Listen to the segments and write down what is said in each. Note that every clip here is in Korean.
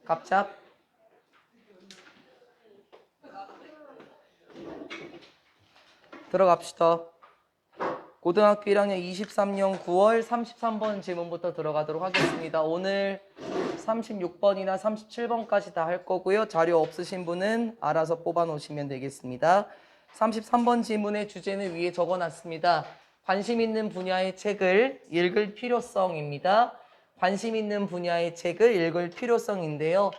갑작. 들어갑시다. 고등학교 1학년 23년 9월 33번 질문부터 들어가도록 하겠습니다. 오늘 36번이나 37번까지 다 할 거고요. 자료 없으신 분은 알아서 뽑아 놓으시면 되겠습니다. 33번 질문의 주제는 위에 적어놨습니다. 관심 있는 분야의 책을 읽을 필요성입니다. 관심 있는 분야의 책을 읽을 필요성인데요.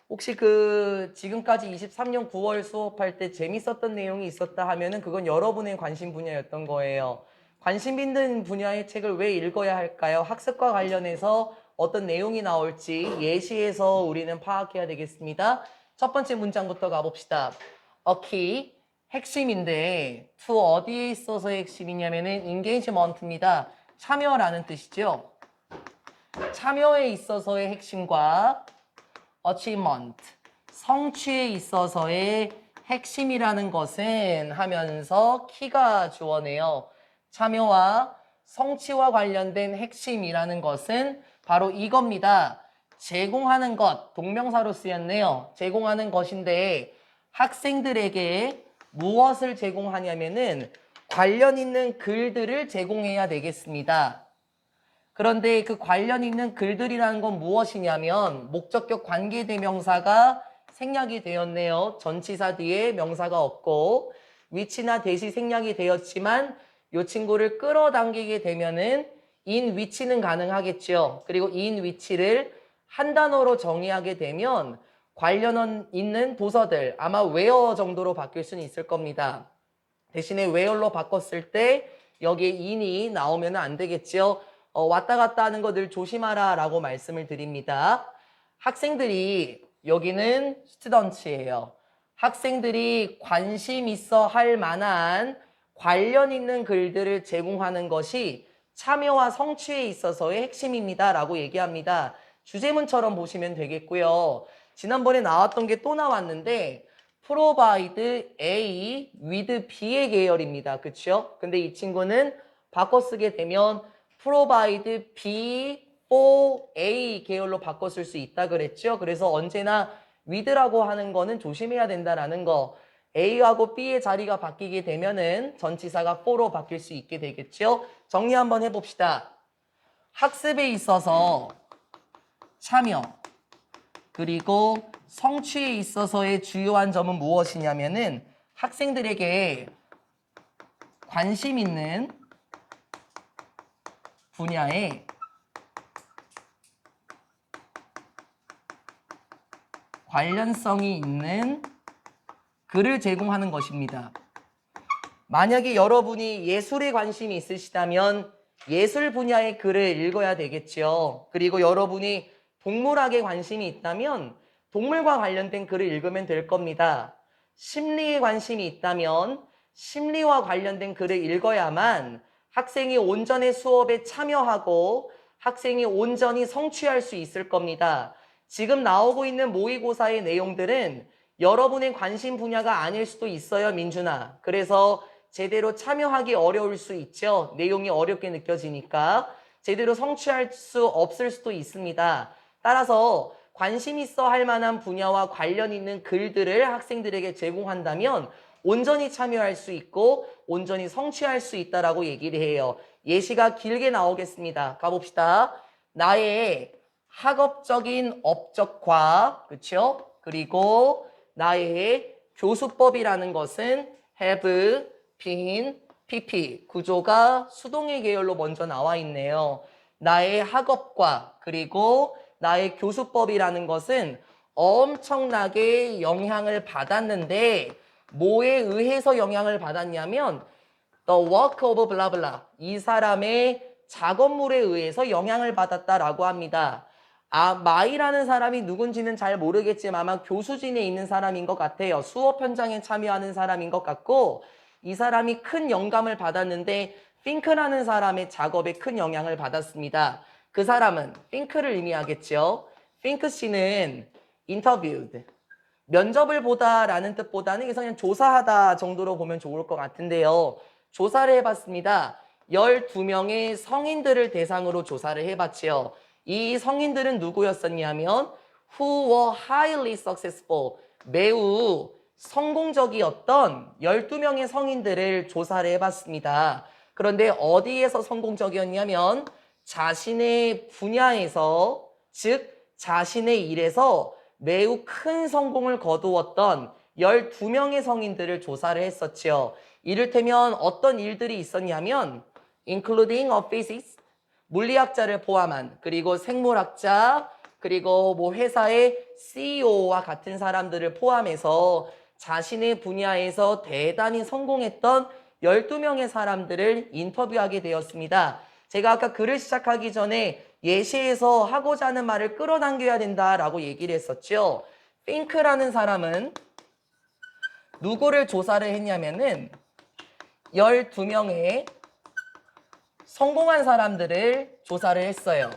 혹시 지금까지 23년 9월 수업할 때 재밌었던 내용이 있었다 하면은 그건 여러분의 관심 분야였던 거예요. 관심 있는 분야의 책을 왜 읽어야 할까요? 학습과 관련해서 어떤 내용이 나올지 예시에서 우리는 파악해야 되겠습니다. 첫 번째 문장부터 가봅시다. A key, 핵심인데 to 어디에 있어서의 핵심이냐면은 engagement입니다. 참여라는 뜻이죠. 참여에 있어서의 핵심과 achievement, 성취에 있어서의 핵심이라는 것은 하면서 키가 주어네요. 참여와 성취와 관련된 핵심이라는 것은 바로 이겁니다. 제공하는 것, 동명사로 쓰였네요. 제공하는 것인데 학생들에게 무엇을 제공하냐면은 관련 있는 글들을 제공해야 되겠습니다. 그런데 그 관련 있는 글들이라는 건 무엇이냐면 목적격 관계대명사가 생략이 되었네요. 전치사 뒤에 명사가 없고 위치나 대시 생략이 되었지만 이 친구를 끌어당기게 되면은 in 위치는 가능하겠죠. 그리고 in 위치를 한 단어로 정의하게 되면 관련 있는 도서들, 아마 where 정도로 바뀔 수는 있을 겁니다. 대신에 where로 바꿨을 때 여기에 in이 나오면 안 되겠죠. 왔다 갔다 하는 거 늘 조심하라 라고 말씀을 드립니다. 학생들이, 여기는 스튜던트예요. 학생들이 관심 있어 할 만한 관련 있는 글들을 제공하는 것이 참여와 성취에 있어서의 핵심입니다 라고 얘기합니다. 주제문처럼 보시면 되겠고요. 지난번에 나왔던 게 또 나왔는데 provide A with B의 계열입니다. 그쵸? 근데 이 친구는 바꿔 쓰게 되면 provide B for A 계열로 바꿔 쓸 수 있다 그랬죠? 그래서 언제나 with라고 하는 거는 조심해야 된다라는 거. A하고 B의 자리가 바뀌게 되면은 전치사가 for로 바뀔 수 있게 되겠죠? 정리 한번 해봅시다. 학습에 있어서 참여 그리고 성취에 있어서의 주요한 점은 무엇이냐면은 학생들에게 관심 있는 분야에 관련성이 있는 글을 제공하는 것입니다. 만약에 여러분이 예술에 관심이 있으시다면 예술 분야의 글을 읽어야 되겠죠. 그리고 여러분이 동물학에 관심이 있다면 동물과 관련된 글을 읽으면 될 겁니다. 심리에 관심이 있다면 심리와 관련된 글을 읽어야만 학생이 온전히 수업에 참여하고 학생이 온전히 성취할 수 있을 겁니다. 지금 나오고 있는 모의고사의 내용들은 여러분의 관심 분야가 아닐 수도 있어요, 민준아. 그래서 제대로 참여하기 어려울 수 있죠. 내용이 어렵게 느껴지니까. 제대로 성취할 수 없을 수도 있습니다. 따라서 관심 있어 할 만한 분야와 관련 있는 글들을 학생들에게 제공한다면 온전히 참여할 수 있고 온전히 성취할 수 있다라고 얘기를 해요. 예시가 길게 나오겠습니다. 가봅시다. 나의 학업적인 업적과, 그렇죠? 그리고 나의 교수법이라는 것은 have, been, pp 구조가 수동의 계열로 먼저 나와 있네요. 나의 학업과 그리고 나의 교수법이라는 것은 엄청나게 영향을 받았는데 뭐에 의해서 영향을 받았냐면 the work of blah blah 이 사람의 작업물에 의해서 영향을 받았다라고 합니다. 마이라는 사람이 누군지는 잘 모르겠지만 아마 교수진에 있는 사람인 것 같아요. 수업 현장에 참여하는 사람인 것 같고 이 사람이 큰 영감을 받았는데 핑크라는 사람의 작업에 큰 영향을 받았습니다. 그 사람은 핑크를 의미하겠죠. 핑크 씨는 interviewed 면접을 보다라는 뜻보다는 이게 그냥 조사하다 정도로 보면 좋을 것 같은데요. 조사를 해봤습니다. 12명의 성인들을 대상으로 조사를 해봤지요. 이 성인들은 누구였었냐면 who were highly successful. 매우 성공적이었던 12명의 성인들을 조사를 해봤습니다. 그런데 어디에서 성공적이었냐면 자신의 분야에서, 즉 자신의 일에서 매우 큰 성공을 거두었던 12명의 성인들을 조사를 했었죠. 이를테면 어떤 일들이 있었냐면 including a physics, 물리학자를 포함한, 그리고 생물학자, 그리고 뭐 회사의 CEO와 같은 사람들을 포함해서 자신의 분야에서 대단히 성공했던 12명의 사람들을 인터뷰하게 되었습니다. 제가 아까 글을 시작하기 전에 예시에서 하고자 하는 말을 끌어당겨야 된다라고 얘기를 했었죠. 핑크라는 사람은 누구를 조사를 했냐면은 12명의 성공한 사람들을 조사를 했어요.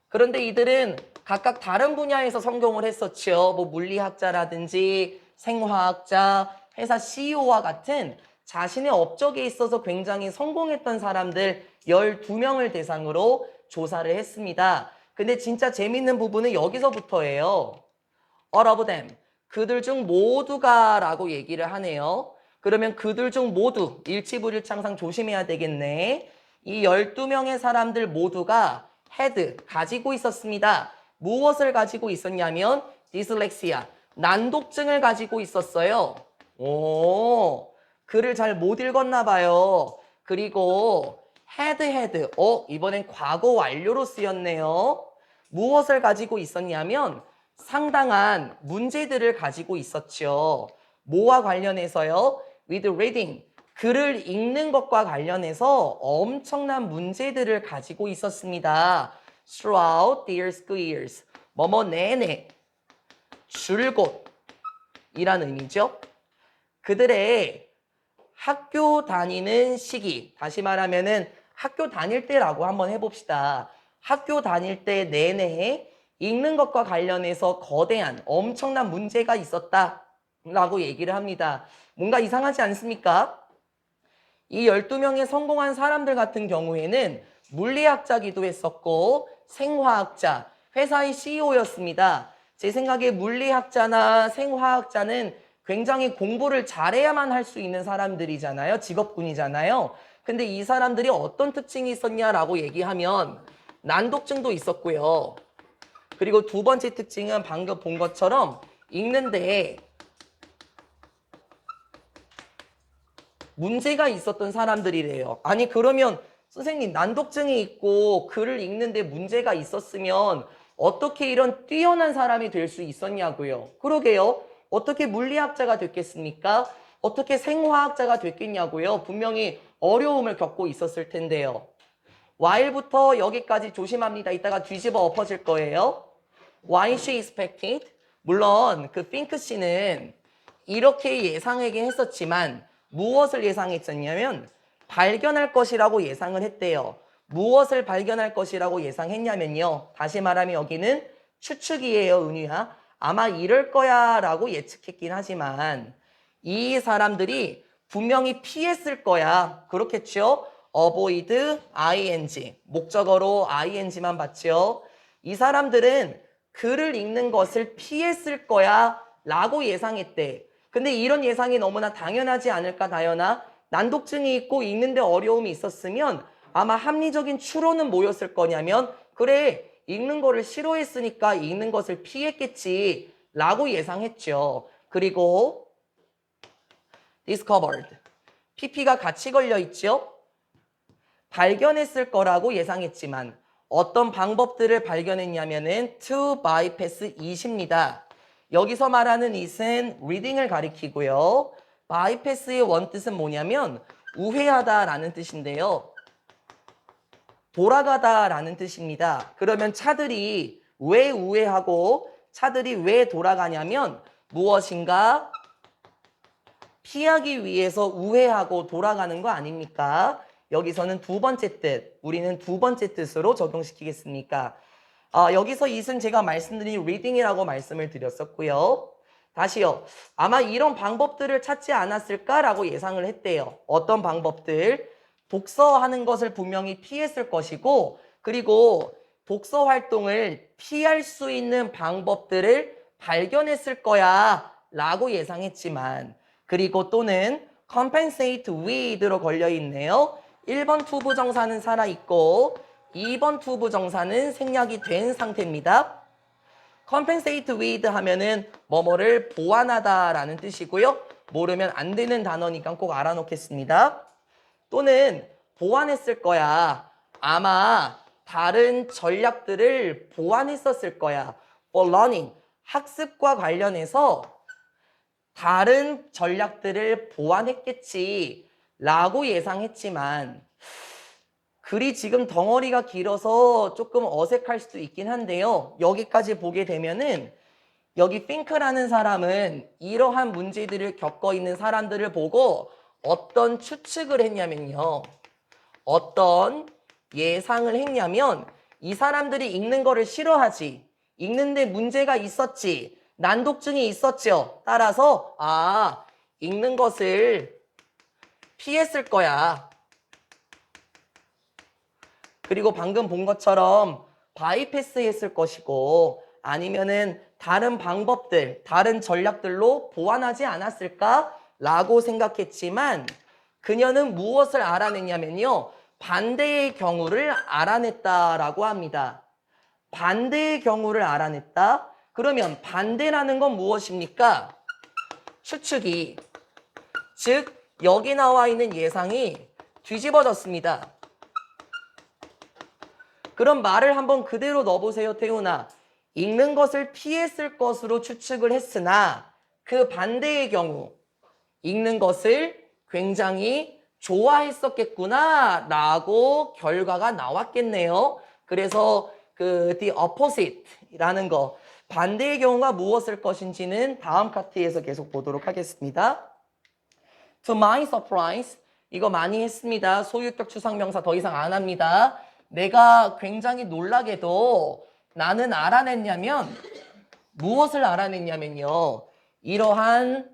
그런데 이들은 각각 다른 분야에서 성공을 했었죠. 뭐 물리학자라든지 생화학자, 회사 CEO와 같은 자신의 업적에 있어서 굉장히 성공했던 사람들 12명을 대상으로 조사를 했습니다. 근데 진짜 재밌는 부분은 여기서부터예요. All of them. 그들 중 모두가 라고 얘기를 하네요. 그러면 그들 중 모두, 일치불일치 조심해야 되겠네. 이 12명의 사람들 모두가 had, 가지고 있었습니다. 무엇을 가지고 있었냐면 dyslexia, 난독증을 가지고 있었어요. 오, 글을 잘 못 읽었나 봐요. 그리고 had, 이번엔 과거 완료로 쓰였네요. 무엇을 가지고 있었냐면 상당한 문제들을 가지고 있었죠. 뭐와 관련해서요? with reading, 글을 읽는 것과 관련해서 엄청난 문제들을 가지고 있었습니다. throughout their school years, 뭐뭐 내내, 줄곧 이란 의미죠. 그들의 학교 다니는 시기, 다시 말하면은 학교 다닐 때라고 한번 해봅시다. 학교 다닐 때 내내 읽는 것과 관련해서 거대한 엄청난 문제가 있었다라고 얘기를 합니다. 뭔가 이상하지 않습니까? 이 12명의 성공한 사람들 같은 경우에는 물리학자기도 했었고 생화학자, 회사의 CEO였습니다. 제 생각에 물리학자나 생화학자는 굉장히 공부를 잘해야만 할 수 있는 사람들이잖아요. 직업군이잖아요. 근데 이 사람들이 어떤 특징이 있었냐라고 얘기하면 난독증도 있었고요. 그리고 두 번째 특징은 방금 본 것처럼 읽는데 문제가 있었던 사람들이래요. 아니 그러면 선생님 난독증이 있고 글을 읽는데 문제가 있었으면 어떻게 이런 뛰어난 사람이 될 수 있었냐고요. 그러게요. 어떻게 물리학자가 됐겠습니까? 어떻게 생화학자가 됐겠냐고요. 분명히 어려움을 겪고 있었을 텐데요. while부터 여기까지 조심합니다. 이따가 뒤집어 엎어질 거예요. Why she expected? 물론 그 핑크 씨는 이렇게 예상하긴 했었지만 무엇을 예상했었냐면 발견할 것이라고 예상을 했대요. 무엇을 발견할 것이라고 예상했냐면요. 다시 말하면 여기는 추측이에요, 은유야. 아마 이럴 거야 라고 예측했긴 하지만 이 사람들이 분명히 피했을 거야. 그렇겠죠? avoid, ing. 목적어로 ing만 봤죠. 이 사람들은 글을 읽는 것을 피했을 거야 라고 예상했대. 근데 이런 예상이 너무나 당연하지 않을까, 다연아? 난독증이 있고 읽는데 어려움이 있었으면 아마 합리적인 추론은 뭐였을 거냐면 그래, 읽는 거를 싫어했으니까 읽는 것을 피했겠지 라고 예상했죠. 그리고 discovered, pp가 같이 걸려 있죠. 발견했을 거라고 예상했지만 어떤 방법들을 발견했냐면은 to bypass it입니다. 여기서 말하는 it은 reading을 가리키고요. bypass의 원뜻은 뭐냐면 우회하다라는 뜻인데요. 돌아가다라는 뜻입니다. 그러면 차들이 왜 우회하고 차들이 왜 돌아가냐면 무엇인가 피하기 위해서 우회하고 돌아가는 거 아닙니까? 여기서는 두 번째 뜻, 우리는 두 번째 뜻으로 적용시키겠습니까? 여기서 it은 제가 말씀드린 reading이라고 말씀을 드렸었고요. 다시요. 아마 이런 방법들을 찾지 않았을까라고 예상을 했대요. 어떤 방법들? 독서하는 것을 분명히 피했을 것이고 그리고 독서 활동을 피할 수 있는 방법들을 발견했을 거야 라고 예상했지만, 그리고 또는 compensate with로 걸려 있네요. 1번 투부정사는 살아있고 2번 투부정사는 생략이 된 상태입니다. compensate with 하면은 뭐뭐를 보완하다 라는 뜻이고요. 모르면 안 되는 단어니까 꼭 알아놓겠습니다. 또는 보완했을 거야. 아마 다른 전략들을 보완했었을 거야. for learning, 학습과 관련해서 다른 전략들을 보완했겠지 라고 예상했지만, 글이 지금 덩어리가 길어서 조금 어색할 수도 있긴 한데요. 여기까지 보게 되면은 여기 think라는 사람은 이러한 문제들을 겪어 있는 사람들을 보고 어떤 추측을 했냐면요. 어떤 예상을 했냐면 이 사람들이 읽는 거를 싫어하지. 읽는데 문제가 있었지. 난독증이 있었죠. 따라서 읽는 것을 피했을 거야. 그리고 방금 본 것처럼 바이패스 했을 것이고 아니면은 다른 방법들, 다른 전략들로 보완하지 않았을까? 라고 생각했지만 그녀는 무엇을 알아냈냐면요. 반대의 경우를 알아냈다라고 합니다. 반대의 경우를 알아냈다? 그러면 반대라는 건 무엇입니까? 추측이. 즉 여기 나와 있는 예상이 뒤집어졌습니다. 그럼 말을 한번 그대로 넣어보세요, 태훈아. 읽는 것을 피했을 것으로 추측을 했으나 그 반대의 경우 읽는 것을 굉장히 좋아했었겠구나 라고 결과가 나왔겠네요. 그래서 the opposite 라는 거, 반대의 경우가 무엇일 것인지는 다음 카트에서 계속 보도록 하겠습니다. To my surprise, 이거 많이 했습니다. 소유격 추상명사 더 이상 안 합니다. 내가 굉장히 놀라게도 나는 알아냈냐면 무엇을 알아냈냐면요. 이러한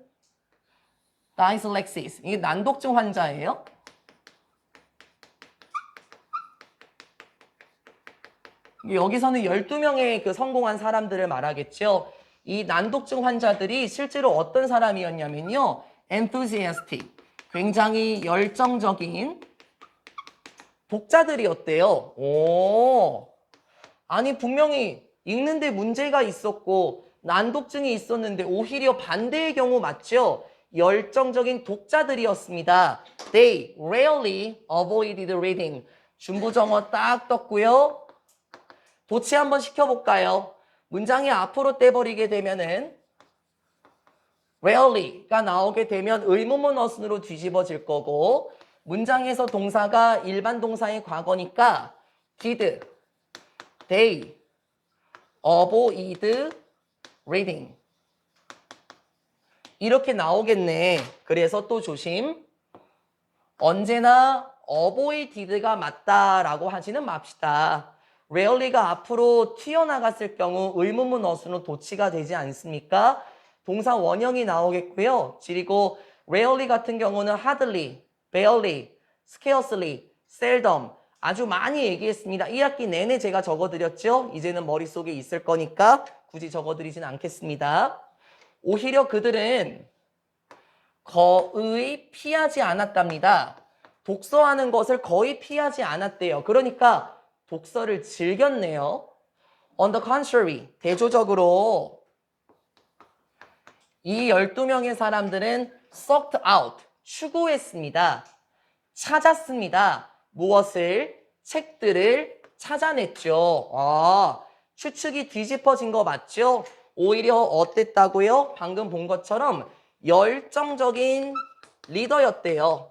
dyslexia, 이게 난독증 환자예요. 여기서는 12명의 그 성공한 사람들을 말하겠죠. 이 난독증 환자들이 실제로 어떤 사람이었냐면요. enthusiastic, 굉장히 열정적인 독자들이었대요. 아니 분명히 읽는데 문제가 있었고 난독증이 있었는데 오히려 반대의 경우 맞죠? 열정적인 독자들이었습니다. They rarely avoided reading. 중부정어 딱 떴고요. 도치 한번 시켜볼까요? 문장이 앞으로 떼버리게 되면은 rarely가 나오게 되면 의문문 어순으로 뒤집어질 거고, 문장에서 동사가 일반 동사의 과거니까 did, they, avoid reading 이렇게 나오겠네. 그래서 또 조심. 언제나 avoided가 맞다라고 하지는 맙시다. rarely가 앞으로 튀어나갔을 경우 의문문 어순으로 도치가 되지 않습니까? 동사 원형이 나오겠고요. 그리고 rarely 같은 경우는 hardly, barely, scarcely, seldom 아주 많이 얘기했습니다. 1학기 내내 제가 적어드렸죠. 이제는 머릿속에 있을 거니까 굳이 적어드리진 않겠습니다. 오히려 그들은 거의 피하지 않았답니다. 독서하는 것을 거의 피하지 않았대요. 그러니까 독서를 즐겼네요. On the contrary, 대조적으로 이 12명의 사람들은 sought out, 추구했습니다. 찾았습니다. 무엇을? 책들을 찾아냈죠. 추측이 뒤집어진 거 맞죠? 오히려 어땠다고요? 방금 본 것처럼 열정적인 리더였대요.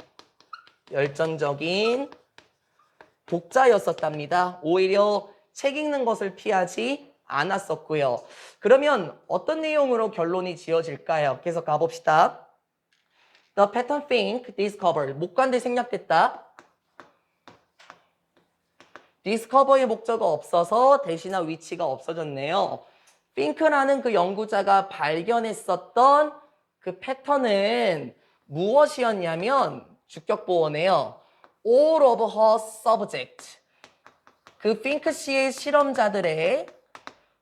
열정적인 독자였었답니다. 오히려 책 읽는 것을 피하지 않았었고요. 그러면 어떤 내용으로 결론이 지어질까요? 계속 가봅시다. The pattern think discovered. 목관대 생략됐다. discover의 목적어가 없어서 대신화 위치가 없어졌네요. think라는 그 연구자가 발견했었던 그 패턴은 무엇이었냐면 주격보어네요. all of her subject. 그 핑크씨의 실험자들의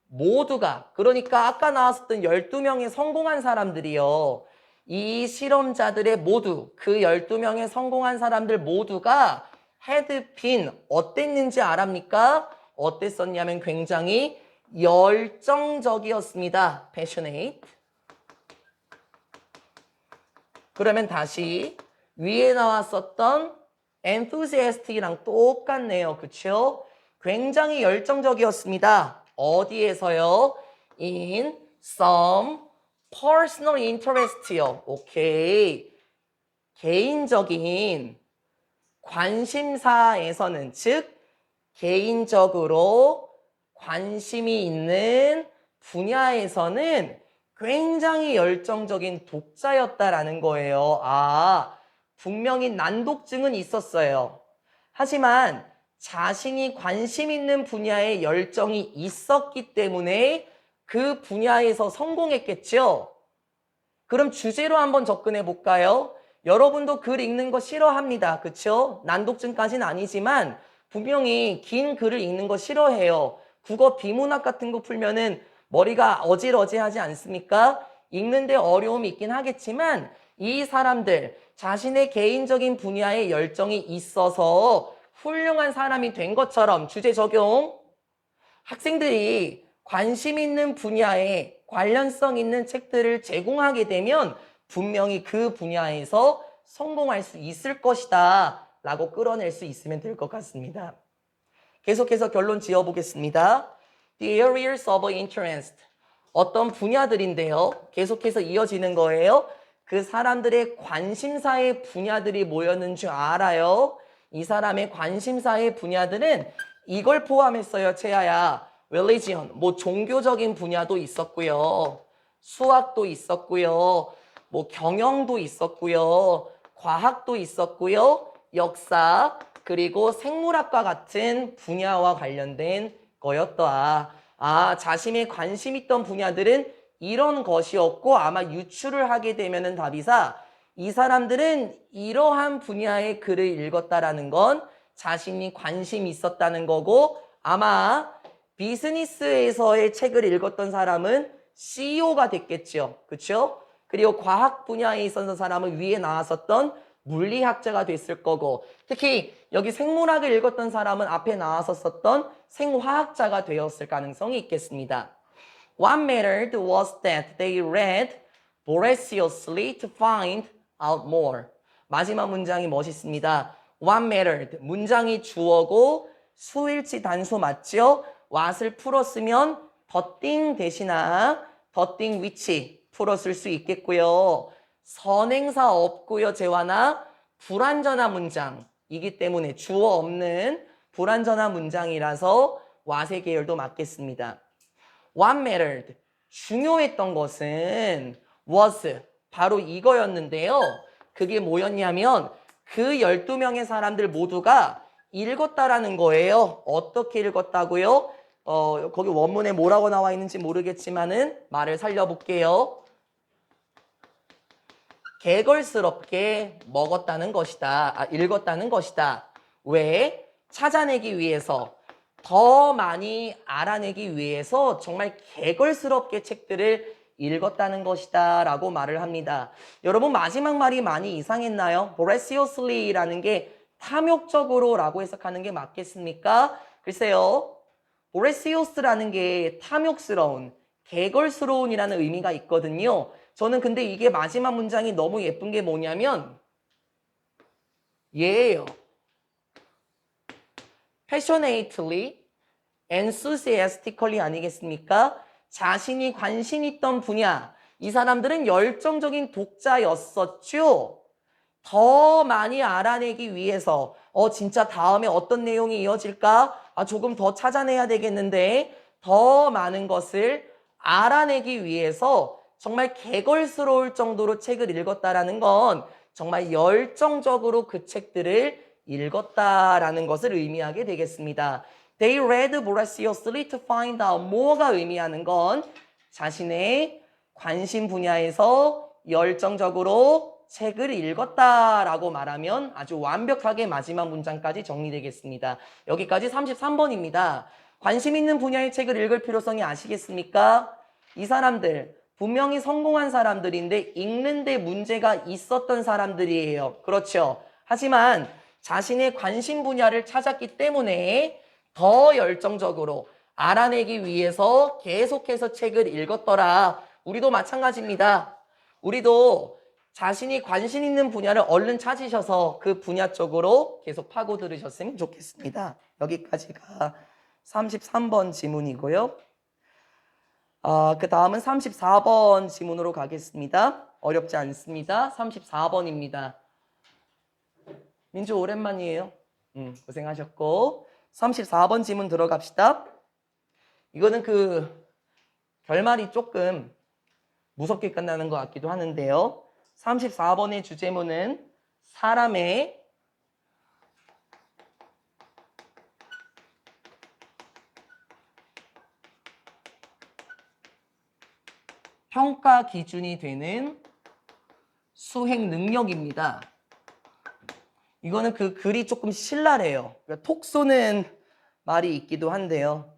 모두가, 그러니까 아까 나왔었던 12명의 성공한 사람들이요. 이 실험자들의 모두, 그 12명의 성공한 사람들 모두가 had been 어땠는지 알합니까? 어땠었냐면 굉장히 열정적이었습니다. passionate. 그러면 다시 위에 나왔었던 enthusiastic이랑 똑같네요. 그쵸? 굉장히 열정적이었습니다. 어디에서요? In some personal interest요. 오케이. 개인적인 관심사에서는, 즉 개인적으로 관심이 있는 분야에서는 굉장히 열정적인 독자였다라는 거예요. 아, 분명히 난독증은 있었어요. 하지만 자신이 관심 있는 분야에 열정이 있었기 때문에 그 분야에서 성공했겠죠. 그럼 주제로 한번 접근해 볼까요? 여러분도 글 읽는 거 싫어합니다. 그쵸? 난독증까지는 아니지만 분명히 긴 글을 읽는 거 싫어해요. 국어 비문학 같은 거 풀면은 머리가 어질어질하지 않습니까? 읽는데 어려움이 있긴 하겠지만 이 사람들 자신의 개인적인 분야에 열정이 있어서 훌륭한 사람이 된 것처럼 주제 적용. 학생들이 관심 있는 분야에 관련성 있는 책들을 제공하게 되면 분명히 그 분야에서 성공할 수 있을 것이다 라고 끌어낼 수 있으면 될 것 같습니다. 계속해서 결론 지어보겠습니다. The areas of interest. 어떤 분야들인데요. 계속해서 이어지는 거예요. 그 사람들의 관심사의 분야들이 뭐였는 줄 알아요? 이 사람의 관심사의 분야들은 이걸 포함했어요, 채아야. religion, 뭐 종교적인 분야도 있었고요. 수학도 있었고요. 뭐 경영도 있었고요. 과학도 있었고요. 역사, 그리고 생물학과 같은 분야와 관련된 거였다. 아, 자신의 관심 있던 분야들은 이런 것이었고 아마 유추를 하게 되면은 답이사 이 사람들은 이러한 분야의 글을 읽었다라는 건 자신이 관심이 있었다는 거고 아마 비즈니스에서의 책을 읽었던 사람은 CEO가 됐겠죠. 그렇죠? 그리고 과학 분야에 있었던 사람은 위에 나왔었던 물리학자가 됐을 거고 특히 여기 생물학을 읽었던 사람은 앞에 나왔었던 생화학자가 되었을 가능성이 있겠습니다. What mattered was that they read voraciously to find out more. 마지막 문장이 멋있습니다. What mattered. 문장이 주어고 수일치 단수 맞죠? what을 풀었으면 더띵 대신아 더띵 which 풀었을 수 있겠고요. 선행사 없고요. 재환아 불완전한 문장이기 때문에 주어 없는 불완전한 문장이라서 what의 계열도 맞겠습니다. What mattered. 중요했던 것은 was. 바로 이거였는데요. 그게 뭐였냐면 그 12명의 사람들 모두가 읽었다라는 거예요. 어떻게 읽었다고요? 거기 원문에 뭐라고 나와 있는지 모르겠지만은 말을 살려볼게요. 개걸스럽게 먹었다는 것이다. 읽었다는 것이다. 왜? 찾아내기 위해서, 더 많이 알아내기 위해서 정말 개걸스럽게 책들을 읽었다는 것이다 라고 말을 합니다. 여러분 마지막 말이 많이 이상했나요? voraciously라는 게 탐욕적으로 라고 해석하는 게 맞겠습니까? 글쎄요. voracious라는 게 탐욕스러운, 개걸스러운이라는 의미가 있거든요. 저는 근데 이게 마지막 문장이 너무 예쁜 게 뭐냐면 얘예요. passionately, enthusiastically 아니겠습니까? 자신이 관심 있던 분야, 이 사람들은 열정적인 독자였었죠. 더 많이 알아내기 위해서 진짜 다음에 어떤 내용이 이어질까? 조금 더 찾아내야 되겠는데 더 많은 것을 알아내기 위해서 정말 개걸스러울 정도로 책을 읽었다라는 건 정말 열정적으로 그 책들을 읽었다라는 것을 의미하게 되겠습니다. They read voraciously to find out more가 의미하는 건 자신의 관심 분야에서 열정적으로 책을 읽었다라고 말하면 아주 완벽하게 마지막 문장까지 정리되겠습니다. 여기까지 33번입니다. 관심 있는 분야의 책을 읽을 필요성이 아시겠습니까? 이 사람들 분명히 성공한 사람들인데 읽는데 문제가 있었던 사람들이에요. 그렇죠. 하지만 자신의 관심 분야를 찾았기 때문에 더 열정적으로 알아내기 위해서 계속해서 책을 읽었더라. 우리도 마찬가지입니다. 우리도 자신이 관심 있는 분야를 얼른 찾으셔서 그 분야 쪽으로 계속 파고들으셨으면 좋겠습니다. 여기까지가 33번 지문이고요. 그 다음은 34번 지문으로 가겠습니다. 어렵지 않습니다. 34번입니다. 민주 오랜만이에요. 고생하셨고 34번 지문 들어갑시다. 이거는 그 결말이 조금 무섭게 끝나는 것 같기도 하는데요. 34번의 주제문은 사람의 평가 기준이 되는 수행 능력입니다. 이거는 그 글이 조금 신랄해요. 그러니까 톡 쏘는 말이 있기도 한데요.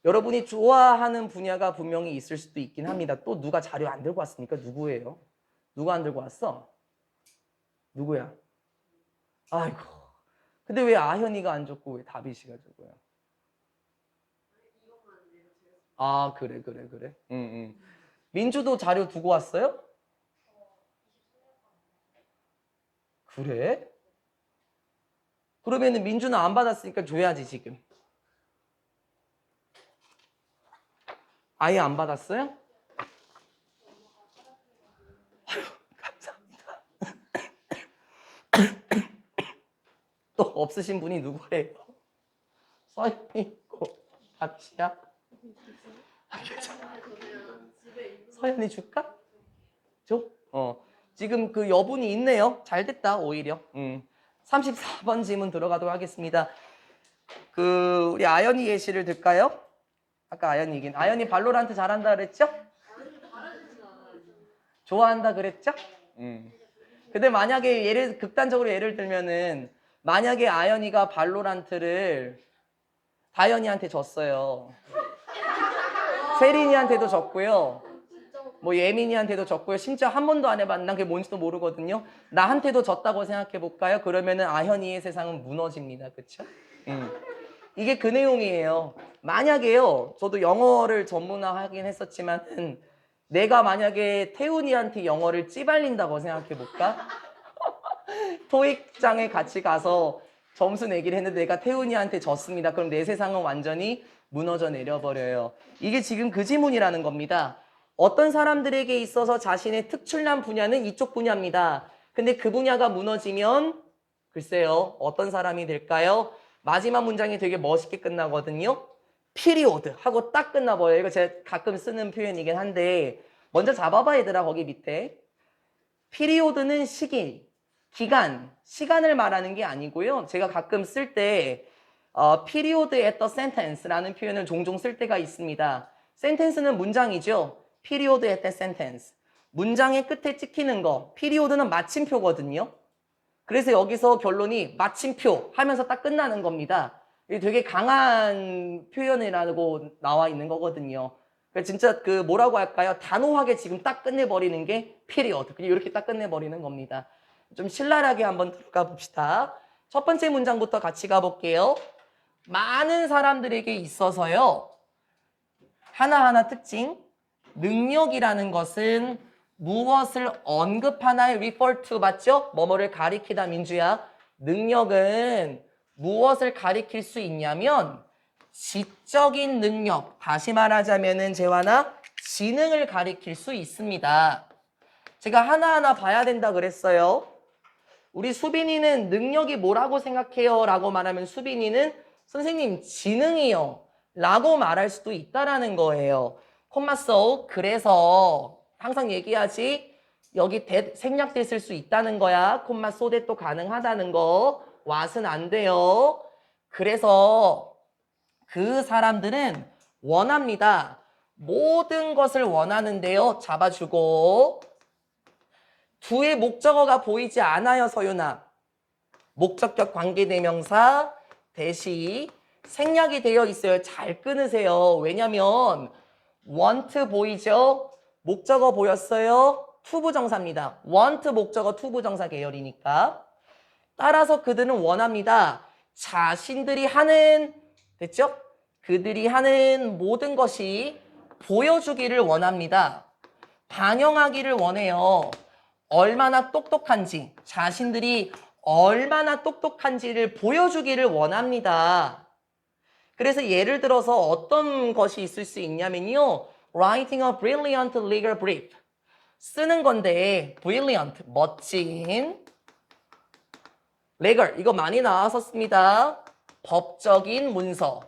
여러분이 좋아하는 분야가 분명히 있을 수도 있긴 합니다. 또 누가 자료 안 들고 왔습니까? 누구예요? 누가 안 들고 왔어? 누구야? 아이고. 근데 왜 아현이가 안 줬고 왜 다비 씨가 줬고요? 아, 그래. 민주도 자료 두고 왔어요? 그래? 그러면은 민주는 안 받았으니까 줘야지 지금. 아예 안 받았어요? 아유, 감사합니다. 또 없으신 분이 누구예요? 서현이 있고 박씨야? 서현이 줄까? 줘? 지금 그 여분이 있네요. 잘 됐다 오히려. 34번 질문 들어가도록 하겠습니다. 우리 아연이 예시를 들까요? 아까 아연이 발로란트 잘한다 그랬죠? 좋아한다 그랬죠? 근데 만약에 극단적으로 예를 들면은 만약에 아연이가 발로란트를 다연이한테 졌어요. 세린이한테도 졌고요. 뭐 예민이한테도 졌고요. 심지어 한 번도 안 해봤나? 그게 뭔지도 모르거든요. 나한테도 졌다고 생각해 볼까요? 그러면은 아현이의 세상은 무너집니다. 그쵸? 이게 그 내용이에요. 만약에요. 저도 영어를 전문화하긴 했었지만은 내가 만약에 태훈이한테 영어를 찌발린다고 생각해 볼까? 토익장에 같이 가서 점수 내기를 했는데 내가 태훈이한테 졌습니다. 그럼 내 세상은 완전히 무너져 내려버려요. 이게 지금 그 지문이라는 겁니다. 어떤 사람들에게 있어서 자신의 특출난 분야는 이쪽 분야입니다. 근데 그 분야가 무너지면 글쎄요. 어떤 사람이 될까요? 마지막 문장이 되게 멋있게 끝나거든요. 피리오드 하고 딱 끝나버려요. 이거 제가 가끔 쓰는 표현이긴 한데 먼저 잡아봐 얘들아 거기 밑에. 피리오드는 시기, 기간, 시간을 말하는 게 아니고요. 제가 가끔 쓸 때 period at the sentence라는 표현을 종종 쓸 때가 있습니다. sentence는 문장이죠. period at the sentence. 문장의 끝에 찍히는 거. period는 마침표거든요. 그래서 여기서 결론이 마침표 하면서 딱 끝나는 겁니다. 이게 되게 강한 표현이라고 나와 있는 거거든요. 진짜 뭐라고 할까요? 단호하게 지금 딱 끝내버리는 게 period. 그냥 이렇게 딱 끝내버리는 겁니다. 좀 신랄하게 한번 들어가 봅시다. 첫 번째 문장부터 같이 가볼게요. 많은 사람들에게 있어서요. 하나하나 특징. 능력이라는 것은 무엇을 언급하나요? refer to 맞죠? 뭐뭐를 가리키다 민주야. 능력은 무엇을 가리킬 수 있냐면 지적인 능력. 다시 말하자면은 재환아 지능을 가리킬 수 있습니다. 제가 하나하나 봐야 된다 그랬어요. 우리 수빈이는 능력이 뭐라고 생각해요? 라고 말하면 수빈이는 선생님 지능이요 라고 말할 수도 있다라는 거예요. 콤마 쏘 그래서 항상 얘기하지 여기 생략됐을 수 있다는 거야. 콤마 쏘대 또 가능하다는 거. 왓은 안 돼요. 그래서 그 사람들은 원합니다. 모든 것을 원하는데요. 잡아주고 두의 목적어가 보이지 않아요, 서윤아. 목적격 관계대명사 대시 생략이 되어 있어요. 잘 끊으세요. 왜냐면 want 보이죠? 목적어 보였어요? 투부정사입니다. want 목적어 투부정사 계열이니까. 따라서 그들은 원합니다. 자신들이 하는, 됐죠? 그들이 하는 모든 것이 보여주기를 원합니다. 반영하기를 원해요. 얼마나 똑똑한지, 자신들이 얼마나 똑똑한지를 보여주기를 원합니다. 그래서 예를 들어서 어떤 것이 있을 수 있냐면요. Writing a brilliant legal brief. 쓰는 건데, brilliant, 멋진. legal, 이거 많이 나왔었습니다. 법적인 문서.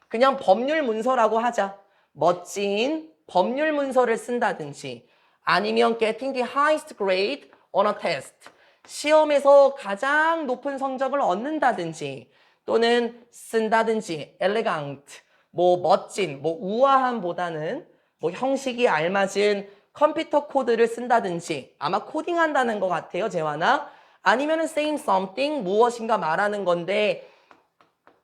그냥 법률 문서라고 하자. 멋진 법률 문서를 쓴다든지 아니면 getting the highest grade on a test. 시험에서 가장 높은 성적을 얻는다든지 또는 쓴다든지 elegant, 뭐 멋진, 뭐 우아함보다는 뭐 형식이 알맞은 컴퓨터 코드를 쓴다든지 아마 코딩한다는 것 같아요, 재환아. 아니면은 saying something, 무엇인가 말하는 건데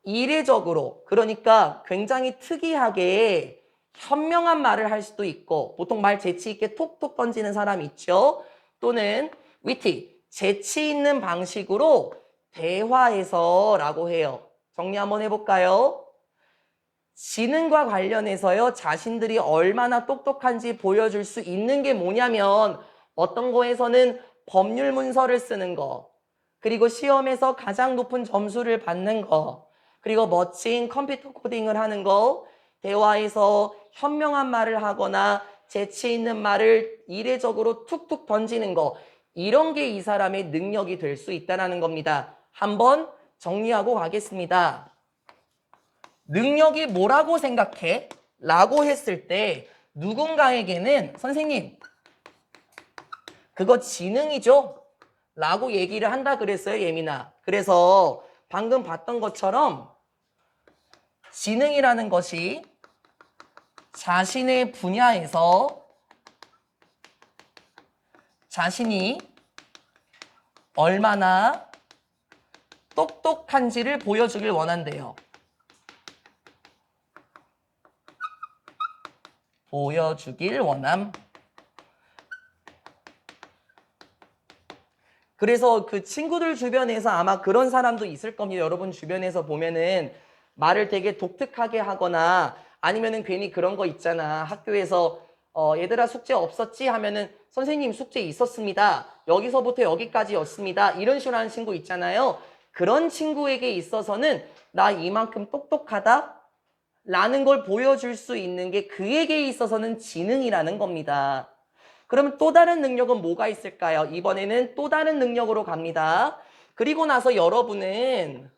이례적으로, 그러니까 굉장히 특이하게 현명한 말을 할 수도 있고 보통 말 재치 있게 톡톡 던지는 사람 있죠. 또는 witty, 재치 있는 방식으로 대화해서 라고 해요. 정리 한번 해볼까요? 지능과 관련해서요. 자신들이 얼마나 똑똑한지 보여줄 수 있는 게 뭐냐면 어떤 거에서는 법률 문서를 쓰는 거, 그리고 시험에서 가장 높은 점수를 받는 거, 그리고 멋진 컴퓨터 코딩을 하는 거, 대화에서 현명한 말을 하거나 재치 있는 말을 이례적으로 툭툭 던지는 거, 이런 게 이 사람의 능력이 될 수 있다는 겁니다. 한번 정리하고 가겠습니다. 능력이 뭐라고 생각해? 라고 했을 때 누군가에게는 선생님 그거 지능이죠? 라고 얘기를 한다 그랬어요, 예민아. 그래서 방금 봤던 것처럼 지능이라는 것이 자신의 분야에서 자신이 얼마나 똑똑한지를 보여주길 원한대요. 보여주길 원함. 그래서 그 친구들 주변에서 아마 그런 사람도 있을 겁니다. 여러분 주변에서 보면은 말을 되게 독특하게 하거나 아니면은 괜히 그런 거 있잖아. 학교에서 얘들아 숙제 없었지? 하면은 선생님 숙제 있었습니다. 여기서부터 여기까지였습니다. 이런 식으로 하는 친구 있잖아요. 그런 친구에게 있어서는 나 이만큼 똑똑하다? 라는 걸 보여줄 수 있는 게 그에게 있어서는 지능이라는 겁니다. 그러면 또 다른 능력은 뭐가 있을까요? 이번에는 또 다른 능력으로 갑니다. 그리고 나서 여러분은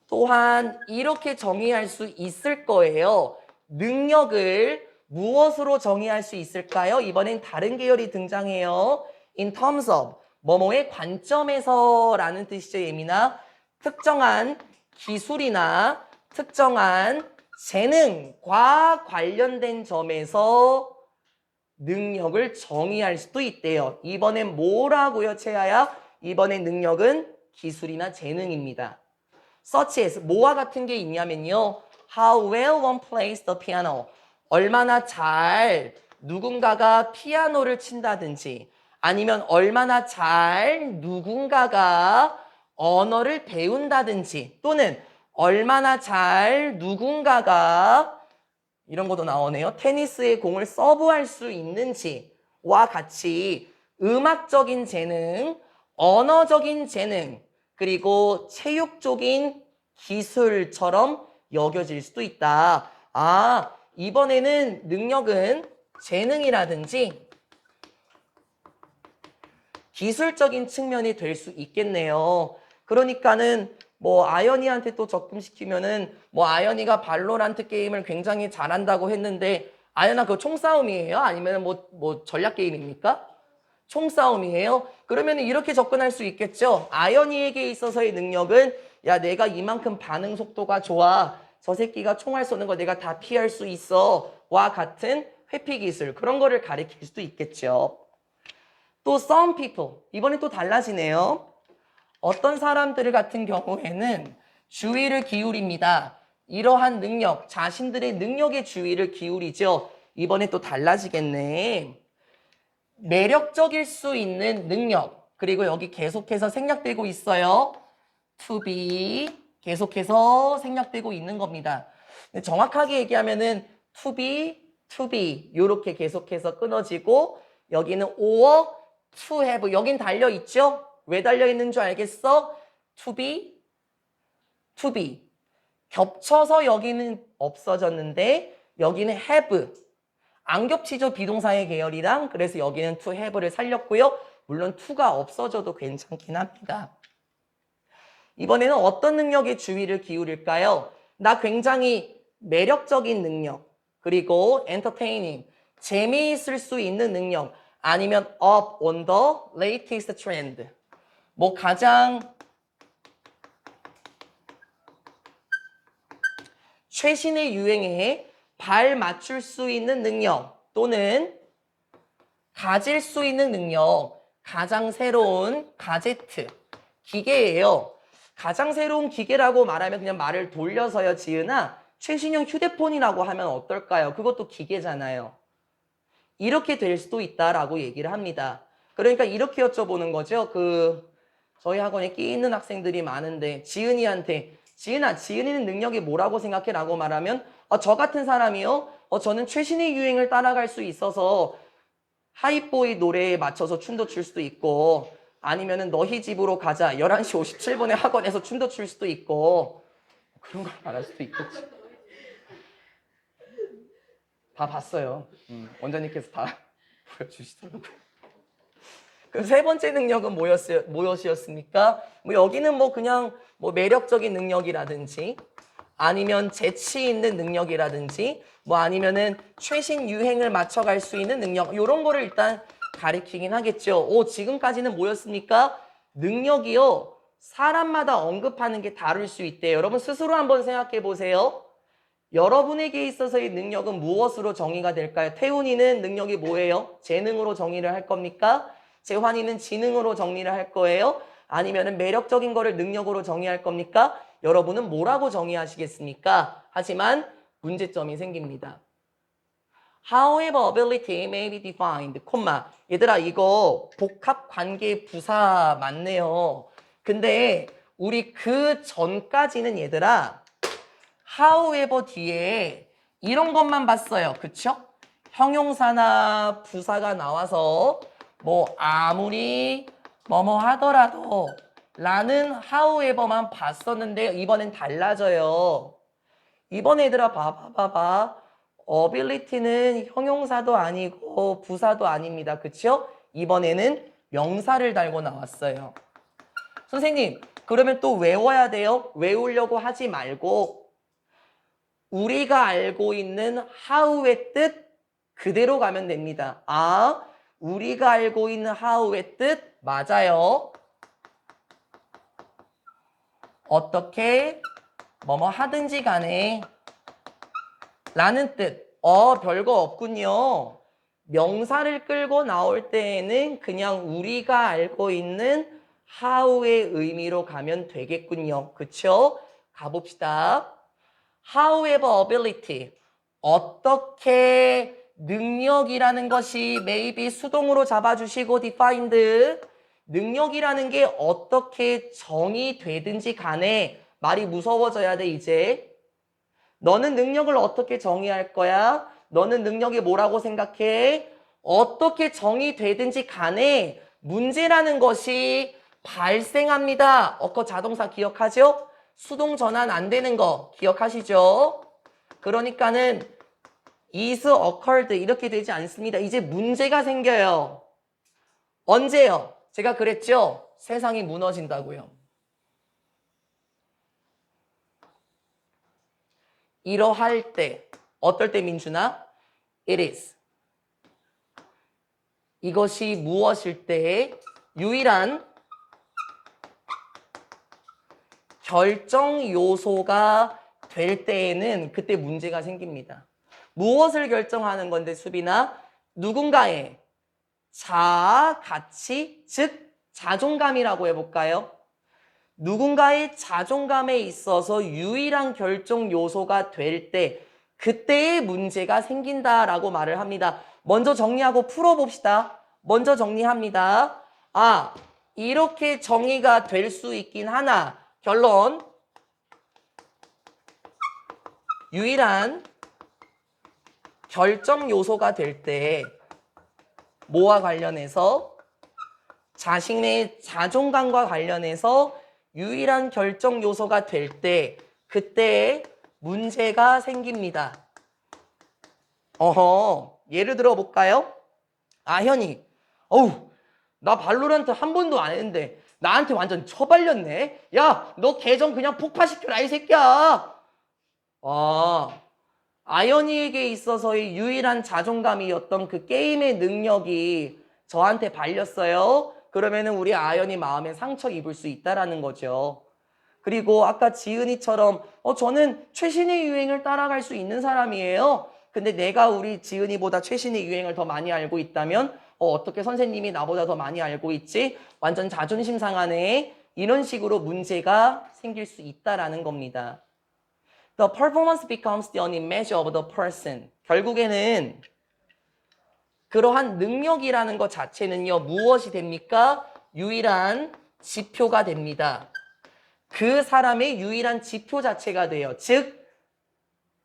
또한 이렇게 정의할 수 있을 거예요. 능력을 무엇으로 정의할 수 있을까요? 이번엔 다른 계열이 등장해요. In terms of, 뭐뭐의 관점에서 라는 뜻이죠, 예민아. 특정한 기술이나 특정한 재능과 관련된 점에서 능력을 정의할 수도 있대요. 이번엔 뭐라고요, 채아야? 이번엔 능력은 기술이나 재능입니다. such as, 뭐와 같은 게 있냐면요. How well one plays the piano. 얼마나 잘 누군가가 피아노를 친다든지 아니면 얼마나 잘 누군가가 언어를 배운다든지 또는 얼마나 잘 누군가가 이런 것도 나오네요. 테니스의 공을 서브할 수 있는지와 같이 음악적인 재능, 언어적인 재능, 그리고 체육적인 기술처럼 여겨질 수도 있다. 아, 이번에는 능력은 재능이라든지 기술적인 측면이 될 수 있겠네요. 그러니까는 뭐 아연이한테 또 적금시키면은 뭐 아연이가 발로란트 게임을 굉장히 잘한다고 했는데 아연아 그거 총싸움이에요? 아니면 뭐 전략 게임입니까? 총싸움이에요? 그러면 이렇게 접근할 수 있겠죠. 아연이에게 있어서의 능력은 야 내가 이만큼 반응 속도가 좋아. 저 새끼가 총알 쏘는 거 내가 다 피할 수 있어. 와 같은 회피 기술 그런 거를 가리킬 수도 있겠죠. 또 some people. 이번에 또 달라지네요. 어떤 사람들 같은 경우에는 주의를 기울입니다. 이러한 능력, 자신들의 능력에 주의를 기울이죠. 이번에 또 달라지겠네. 매력적일 수 있는 능력. 그리고 여기 계속해서 생략되고 있어요. to be. 계속해서 생략되고 있는 겁니다. 정확하게 얘기하면은 to be 이렇게 계속해서 끊어지고 여기는 or to have 여긴 달려있죠? 왜 달려있는 줄 알겠어? to be 겹쳐서 여기는 없어졌는데 여기는 have 안 겹치죠? 비동사의 계열이랑. 그래서 여기는 to have를 살렸고요. 물론 to가 없어져도 괜찮긴 합니다. 이번에는 어떤 능력에 주의를 기울일까요? 나 굉장히 매력적인 능력, 그리고 entertaining, 재미있을 수 있는 능력, 아니면 up on the latest trend. 뭐 가장 최신의 유행에 발 맞출 수 있는 능력 또는 가질 수 있는 능력, 가장 새로운 가제트, 기계예요. 가장 새로운 기계라고 말하면 그냥 말을 돌려서요, 지은아. 최신형 휴대폰이라고 하면 어떨까요? 그것도 기계잖아요. 이렇게 될 수도 있다라고 얘기를 합니다. 그러니까 이렇게 여쭤보는 거죠. 저희 학원에 끼 있는 학생들이 많은데 지은이한테 지은아, 지은이는 능력이 뭐라고 생각해? 라고 말하면 저 같은 사람이요? 저는 최신의 유행을 따라갈 수 있어서 하이보이 노래에 맞춰서 춤도 출 수도 있고 아니면은 너희 집으로 가자 11시 57분에 학원에서 춤도 출 수도 있고 그런 걸 말할 수도 있겠지. 다 봤어요. 원장님께서 다 보여주시더라고요. 그 세 번째 능력은 무엇이었습니까? 뭐 여기는 뭐 그냥 뭐 매력적인 능력이라든지 아니면 재치 있는 능력이라든지 뭐 아니면은 최신 유행을 맞춰갈 수 있는 능력 이런 거를 일단 가리키긴 하겠죠. 지금까지는 뭐였습니까? 능력이요. 사람마다 언급하는 게 다를 수 있대요. 여러분 스스로 한번 생각해 보세요. 여러분에게 있어서의 능력은 무엇으로 정의가 될까요? 태훈이는 능력이 뭐예요? 재능으로 정의를 할 겁니까? 재환이는 지능으로 정리를 할 거예요? 아니면 매력적인 거를 능력으로 정의할 겁니까? 여러분은 뭐라고 정의하시겠습니까? 하지만 문제점이 생깁니다. However, ability may be defined, 얘들아 이거 복합 관계 부사 맞네요. 근데 우리 그 전까지는 얘들아 however 뒤에 이런 것만 봤어요. 그쵸? 형용사나 부사가 나와서 뭐 아무리 뭐뭐 하더라도 라는 however만 봤었는데 이번엔 달라져요. 이번에 얘들아 봐봐. ability는 형용사도 아니고 부사도 아닙니다. 그쵸? 이번에는 명사를 달고 나왔어요. 선생님 그러면 또 외워야 돼요? 외우려고 하지 말고 우리가 알고 있는 how의 뜻 그대로 가면 됩니다. 우리가 알고 있는 how의 뜻 맞아요. 어떻게 뭐뭐 하든지 간에 라는 뜻. 별거 없군요. 명사를 끌고 나올 때에는 그냥 우리가 알고 있는 how의 의미로 가면 되겠군요. 그쵸? 가봅시다. However, ability. 어떻게 능력이라는 것이 maybe 수동으로 잡아주시고 defined. 능력이라는 게 어떻게 정의되든지 간에 말이 무서워져야 돼 이제. 너는 능력을 어떻게 정의할 거야? 너는 능력이 뭐라고 생각해? 어떻게 정의되든지 간에 문제라는 것이 발생합니다. 자동사 기억하죠? 수동 전환 안 되는 거 기억하시죠? 그러니까는 is occurred 이렇게 되지 않습니다. 이제 문제가 생겨요. 언제요? 제가 그랬죠? 세상이 무너진다고요. 이러할 때 어떨 때 민준아? It is. 이것이 무엇일 때 유일한 결정 요소가 될 때에는 그때 문제가 생깁니다. 무엇을 결정하는 건데 수빈아? 누군가의 자아, 가치, 즉 자존감이라고 해볼까요? 누군가의 자존감에 있어서 유일한 결정 요소가 될 때 그때의 문제가 생긴다라고 말을 합니다. 먼저 정리하고 풀어봅시다. 먼저 정리합니다. 아, 이렇게 정의가 될 수 있긴 하나. 결론. 유일한 결정 요소가 될 때 뭐와 관련해서? 자신의 자존감과 관련해서 유일한 결정 요소가 될 때 그때 문제가 생깁니다. 예를 들어 볼까요? 아현이, 나 발로란트 한 번도 안 했는데 나한테 완전 처발렸네. 야, 너 계정 그냥 폭파시켜라 이 새끼야. 아현이에게 있어서의 유일한 자존감이었던 그 게임의 능력이 저한테 발렸어요. 그러면은 우리 아현이 마음에 상처 입을 수 있다라는 거죠. 그리고 아까 지은이처럼 저는 최신의 유행을 따라갈 수 있는 사람이에요. 근데 내가 우리 지은이보다 최신의 유행을 더 많이 알고 있다면 어떻게 선생님이 나보다 더 많이 알고 있지? 완전 자존심 상하네. 이런 식으로 문제가 생길 수 있다라는 겁니다. The performance becomes the only measure of the person. 결국에는 그러한 능력이라는 것 자체는요, 무엇이 됩니까? 유일한 지표가 됩니다. 그 사람의 유일한 지표 자체가 돼요. 즉,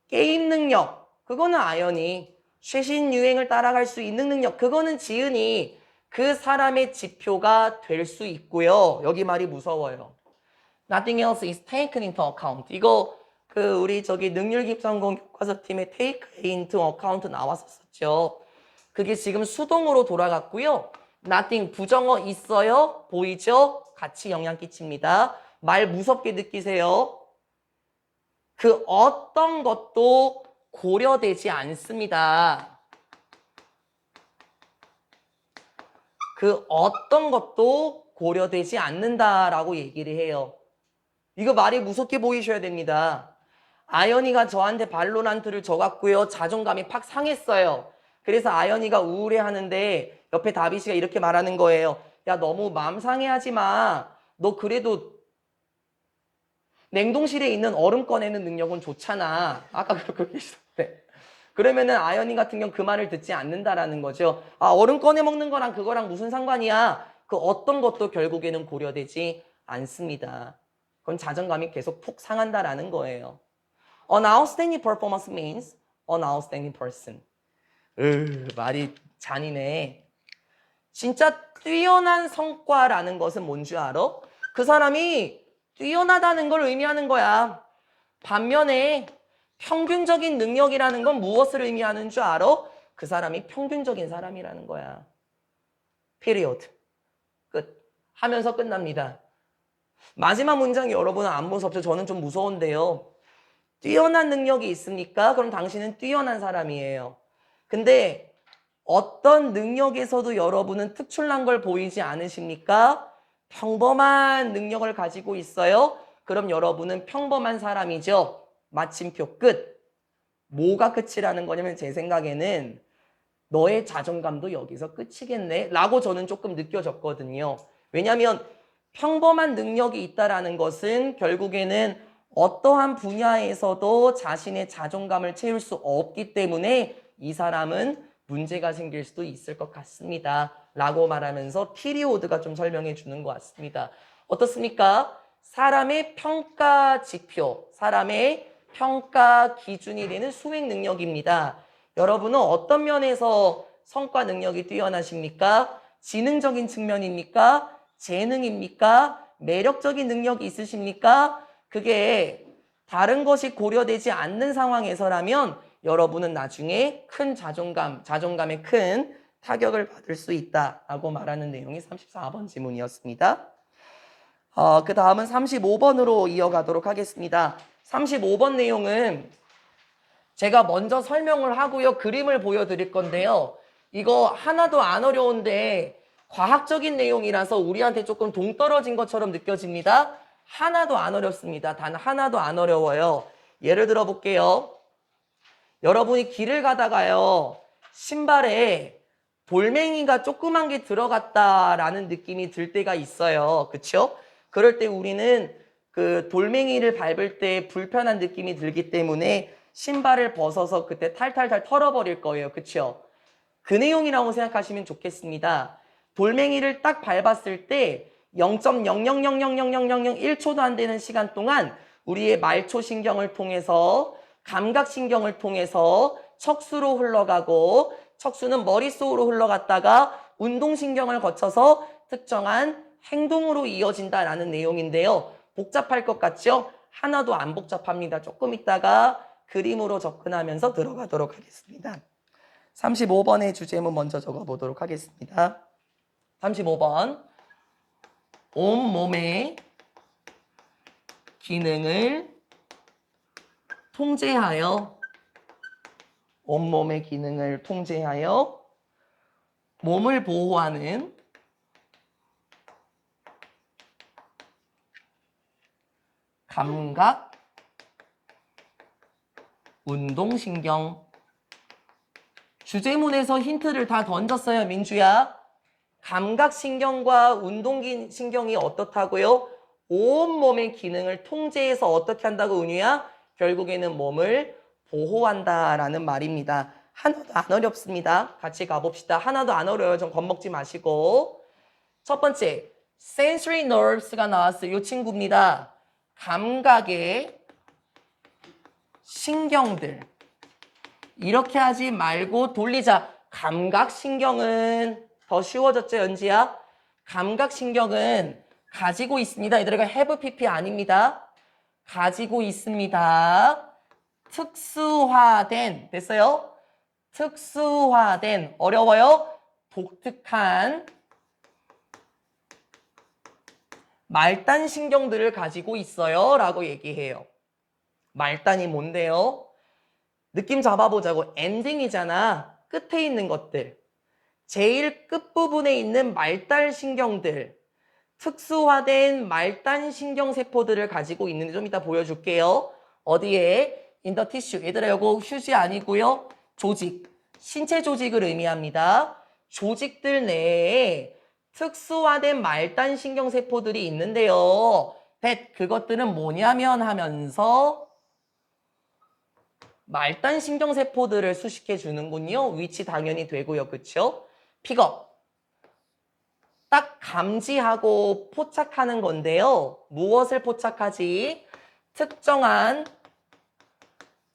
게임 능력. 그거는 아연이. 최신 유행을 따라갈 수 있는 능력. 그거는 지은이. 그 사람의 지표가 될 수 있고요. 여기 말이 무서워요. Nothing else is taken into account. 이거 우리 능률기입성공 교과서팀의 take into account 나왔었죠. 그게 지금 수동으로 돌아갔고요. nothing 부정어 있어요. 보이죠? 같이 영향 끼칩니다. 말 무섭게 느끼세요. 그 어떤 것도 고려되지 않습니다. 그 어떤 것도 고려되지 않는다라고 얘기를 해요. 이거 말이 무섭게 보이셔야 됩니다. 아연이가 저한테 발로란트를 져갖고요. 자존감이 팍 상했어요. 그래서 아연이가 우울해하는데 옆에 다비씨가 이렇게 말하는 거예요. 야, 너무 마음 상해하지 마. 너 그래도 냉동실에 있는 얼음 꺼내는 능력은 좋잖아. 아까 그렇게 계시던데. 그러면은 아연이 같은 경우 그 말을 듣지 않는다라는 거죠. 아, 얼음 꺼내 먹는 거랑 그거랑 무슨 상관이야? 그 어떤 것도 결국에는 고려되지 않습니다. 그건 자존감이 계속 푹 상한다라는 거예요. An outstanding performance means an outstanding person. 말이 잔인해. 진짜 뛰어난 성과라는 것은 뭔 줄 알아? 그 사람이 뛰어나다는 걸 의미하는 거야. 반면에 평균적인 능력이라는 건 무엇을 의미하는 줄 알아? 그 사람이 평균적인 사람이라는 거야. period. 끝. 하면서 끝납니다. 마지막 문장이 여러분은 안 무섭죠? 저는 좀 무서운데요. 뛰어난 능력이 있습니까? 그럼 당신은 뛰어난 사람이에요. 근데 어떤 능력에서도 여러분은 특출난 걸 보이지 않으십니까? 평범한 능력을 가지고 있어요? 그럼 여러분은 평범한 사람이죠. 마침표 끝. 뭐가 끝이라는 거냐면 제 생각에는 너의 자존감도 여기서 끝이겠네 라고 저는 조금 느껴졌거든요. 왜냐하면 평범한 능력이 있다라는 것은 결국에는 어떠한 분야에서도 자신의 자존감을 채울 수 없기 때문에 이 사람은 문제가 생길 수도 있을 것 같습니다. 라고 말하면서 피리오드가 좀 설명해 주는 것 같습니다. 어떻습니까? 사람의 평가 지표, 사람의 평가 기준이 되는 수행 능력입니다. 여러분은 어떤 면에서 성과 능력이 뛰어나십니까? 지능적인 측면입니까? 재능입니까? 매력적인 능력이 있으십니까? 그게 다른 것이 고려되지 않는 상황에서라면 여러분은 나중에 큰 자존감에 큰 타격을 받을 수 있다라고 말하는 내용이 34번 지문이었습니다. 그 다음은 35번으로 이어가도록 하겠습니다. 35번 내용은 제가 먼저 설명을 하고요. 그림을 보여드릴 건데요. 이거 하나도 안 어려운데 과학적인 내용이라서 우리한테 조금 동떨어진 것처럼 느껴집니다. 하나도 안 어렵습니다. 단 하나도 안 어려워요. 예를 들어 볼게요. 여러분이 길을 가다가요. 신발에 돌멩이가 조그만 게 들어갔다라는 느낌이 들 때가 있어요. 그쵸? 그럴 때 우리는 그 돌멩이를 밟을 때 불편한 느낌이 들기 때문에 신발을 벗어서 그때 탈탈탈 털어버릴 거예요. 그쵸? 그 내용이라고 생각하시면 좋겠습니다. 돌멩이를 딱 밟았을 때 0.000000001초도 안 되는 시간 동안 우리의 말초신경을 통해서 감각신경을 통해서 척수로 흘러가고 척수는 머릿속으로 흘러갔다가 운동신경을 거쳐서 특정한 행동으로 이어진다라는 내용인데요. 복잡할 것 같죠? 하나도 안 복잡합니다. 조금 있다가 그림으로 접근하면서 들어가도록 하겠습니다. 35번의 주제문 먼저 적어보도록 하겠습니다. 35번. 온몸의 기능을 통제하여 온몸의 기능을 통제하여 몸을 보호하는 감각, 운동신경. 주제문에서 힌트를 다 던졌어요, 민주야. 감각신경과 운동신경이 어떻다고요? 온몸의 기능을 통제해서 어떻게 한다고, 은유야? 결국에는 몸을 보호한다라는 말입니다. 하나도 안 어렵습니다. 같이 가봅시다. 하나도 안 어려워요. 좀 겁먹지 마시고. 첫 번째, sensory nerves가 나왔어요. 이 친구입니다. 감각의 신경들. 이렇게 하지 말고 돌리자. 감각신경은 더 쉬워졌죠, 연지야? 감각신경은 가지고 있습니다. 얘들아, have pp 아닙니다. 가지고 있습니다. 특수화된, 됐어요? 특수화된, 어려워요? 독특한 말단신경들을 가지고 있어요 라고 얘기해요. 말단이 뭔데요? 느낌 잡아보자고. 엔딩이잖아. 끝에 있는 것들. 제일 끝부분에 있는 말단신경들. 특수화된 말단신경세포들을 가지고 있는데 좀 이따 보여줄게요. 어디에? in the tissue. 얘들아, 이거 휴지 아니고요. 조직. 신체 조직을 의미합니다. 조직들 내에 특수화된 말단신경세포들이 있는데요. 그것들은 뭐냐면 하면서 말단신경세포들을 수식해 주는군요. 위치 당연히 되고요. 그쵸? 픽업. 딱 감지하고 포착하는 건데요. 무엇을 포착하지? 특정한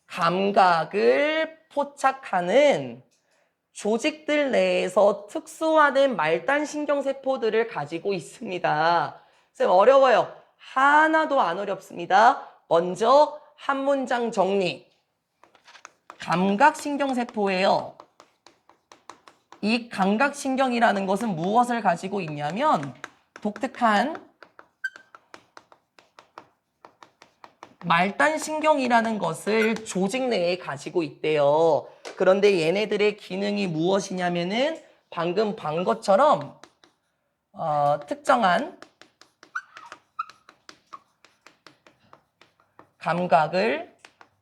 감각을 포착하는 조직들 내에서 특수화된 말단신경세포들을 가지고 있습니다. 쌤, 어려워요. 하나도 안 어렵습니다. 먼저 한 문장 정리. 감각신경세포예요. 이 감각신경이라는 것은 무엇을 가지고 있냐면 독특한 말단신경이라는 것을 조직 내에 가지고 있대요. 그런데 얘네들의 기능이 무엇이냐면은 방금 본 것처럼 특정한 감각을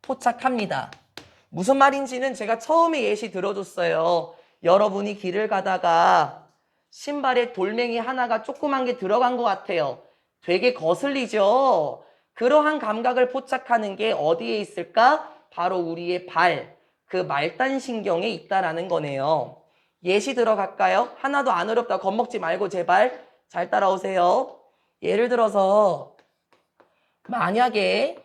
포착합니다. 무슨 말인지는 제가 처음에 예시 들어줬어요. 여러분이 길을 가다가 신발에 돌멩이 하나가 조그만 게 들어간 것 같아요. 되게 거슬리죠? 그러한 감각을 포착하는 게 어디에 있을까? 바로 우리의 발, 그 말단신경에 있다라는 거네요. 예시 들어갈까요? 하나도 안 어렵다. 겁먹지 말고 제발 잘 따라오세요. 예를 들어서 만약에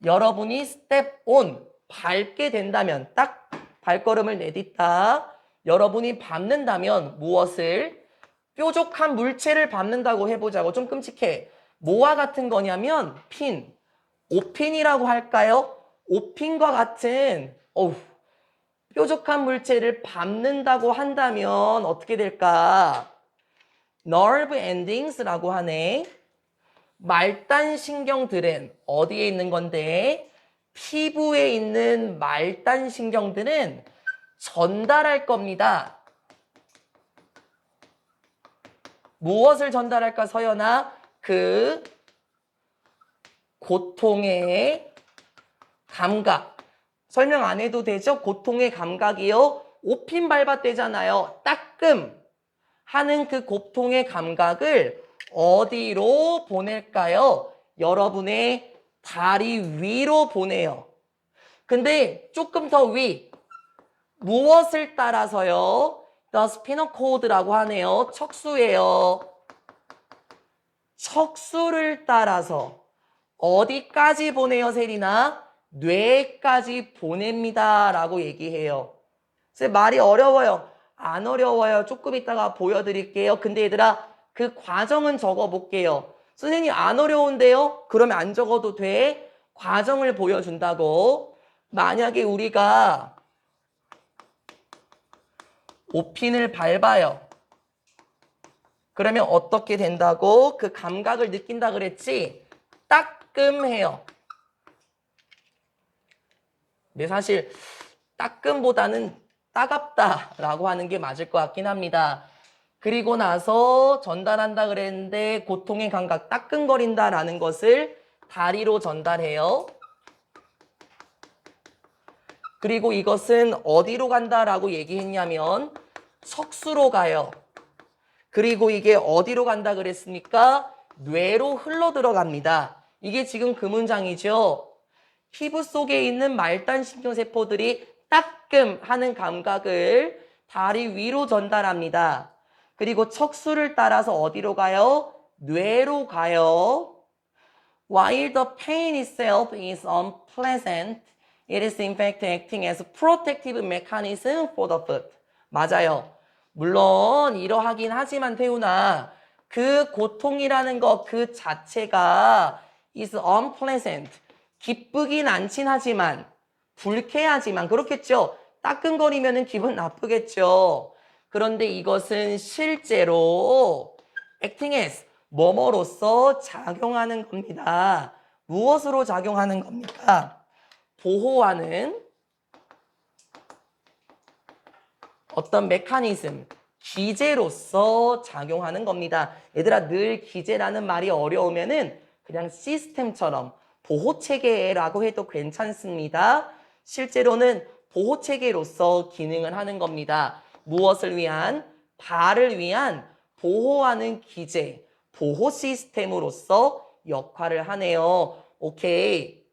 여러분이 스텝 온, 밟게 된다면, 딱 발걸음을 내딛다 여러분이 밟는다면 무엇을? 뾰족한 물체를 밟는다고 해보자고. 좀 끔찍해. 뭐와 같은 거냐면 핀, 오핀이라고 할까요? 오핀과 같은 뾰족한 물체를 밟는다고 한다면 어떻게 될까? nerve endings라고 하네. 말단신경들은 어디에 있는 건데? 피부에 있는 말단신경들은 전달할 겁니다. 무엇을 전달할까, 서연아? 그 고통의 감각. 설명 안 해도 되죠? 고통의 감각이요. 오핀 밟았대잖아요. 따끔 하는 그 고통의 감각을 어디로 보낼까요? 여러분의 다리 위로 보내요. 근데 조금 더 위, 무엇을 따라서요? The spinal cord라고 하네요. 척수예요. 척수를 따라서 어디까지 보내요, 세리나? 뇌까지 보냅니다 라고 얘기해요. 그래서 말이 어려워요. 안 어려워요. 조금 이따가 보여드릴게요. 근데 얘들아, 그 과정은 적어볼게요. 선생님 안 어려운데요? 그러면 안 적어도 돼. 과정을 보여준다고. 만약에 우리가 오핀을 밟아요. 그러면 어떻게 된다고? 그 감각을 느낀다 그랬지? 따끔해요. 근데 사실 따끔보다는 따갑다라고 하는 게 맞을 것 같긴 합니다. 그리고 나서 전달한다 그랬는데 고통의 감각 따끔거린다라는 것을 다리로 전달해요. 그리고 이것은 어디로 간다라고 얘기했냐면 척수로 가요. 그리고 이게 어디로 간다 그랬습니까? 뇌로 흘러 들어갑니다. 이게 지금 그 문장이죠. 피부 속에 있는 말단신경세포들이 따끔하는 감각을 다리 위로 전달합니다. 그리고 척수를 따라서 어디로 가요? 뇌로 가요. While the pain itself is unpleasant, it is in fact acting as a protective mechanism for the foot. 맞아요. 물론 이러하긴 하지만 태훈아, 그 고통이라는 것 그 자체가 is unpleasant. 기쁘긴 않긴 하지만 불쾌하지만 그렇겠죠. 따끔거리면 기분 나쁘겠죠. 그런데 이것은 실제로 acting as 뭐뭐로서 작용하는 겁니다. 무엇으로 작용하는 겁니까? 보호하는 어떤 메커니즘, 기제로서 작용하는 겁니다. 얘들아, 늘 기제라는 말이 어려우면은 그냥 시스템처럼 보호체계라고 해도 괜찮습니다. 실제로는 보호체계로서 기능을 하는 겁니다. 무엇을 위한? 발을 위한 보호하는 기제, 보호 시스템으로서 역할을 하네요. 오케이.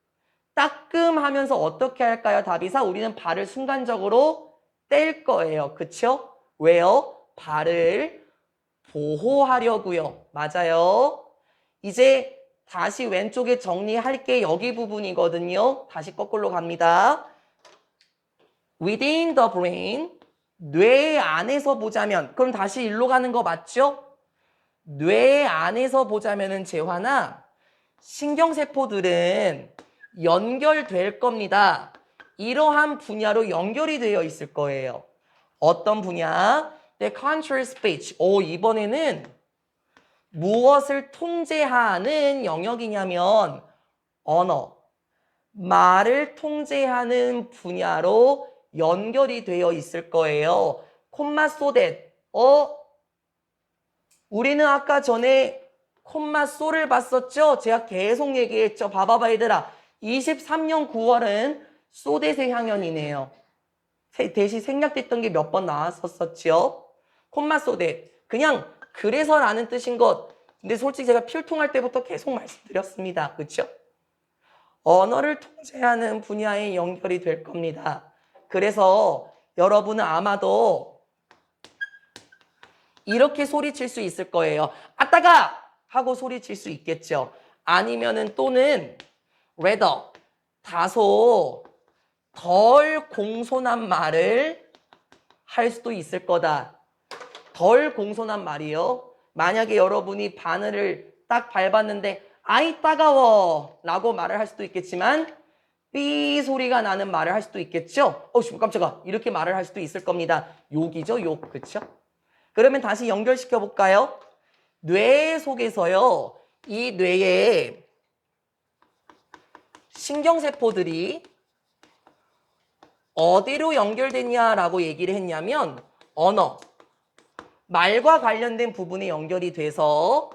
따끔하면서 어떻게 할까요, 다비사? 우리는 발을 순간적으로 뗄 거예요. 그쵸? 왜요? 발을 보호하려고요. 맞아요. 이제 다시 왼쪽에 정리할게. 여기 부분이거든요. 다시 거꾸로 갑니다. Within the brain, 뇌 안에서 보자면, 그럼 다시 일로 가는 거 맞죠? 뇌 안에서 보자면은 재환아, 신경세포들은 연결될 겁니다. 이러한 분야로 연결이 되어 있을 거예요. 어떤 분야? The control speech. 이번에는 무엇을 통제하는 영역이냐면 언어, 말을 통제하는 분야로 연결이 되어 있을 거예요. 콤마 소댓. 우리는 아까 전에 콤마 소를 봤었죠? 제가 계속 얘기했죠. 봐봐봐 얘들아. 23년 9월은 소댓의 향연이네요. 대시 생략됐던 게 몇 번 나왔었죠. 콤마 소댓. 그냥 그래서라는 뜻인 것. 근데 솔직히 제가 필통할 때부터 계속 말씀드렸습니다. 그렇죠? 언어를 통제하는 분야에 연결이 될 겁니다. 그래서 여러분은 아마도 이렇게 소리칠 수 있을 거예요. 아따가! 하고 소리칠 수 있겠죠. 아니면은 또는 rather, 다소 덜 공손한 말을 할 수도 있을 거다. 덜 공손한 말이요. 만약에 여러분이 바늘을 딱 밟았는데 아이 따가워 라고 말을 할 수도 있겠지만 삐 소리가 나는 말을 할 수도 있겠죠. 깜짝아, 이렇게 말을 할 수도 있을 겁니다. 욕이죠, 욕. 그쵸? 그러면 다시 연결시켜 볼까요? 뇌 속에서요, 이 뇌에 신경세포들이 어디로 연결됐냐라고 얘기를 했냐면 언어, 말과 관련된 부분에 연결이 돼서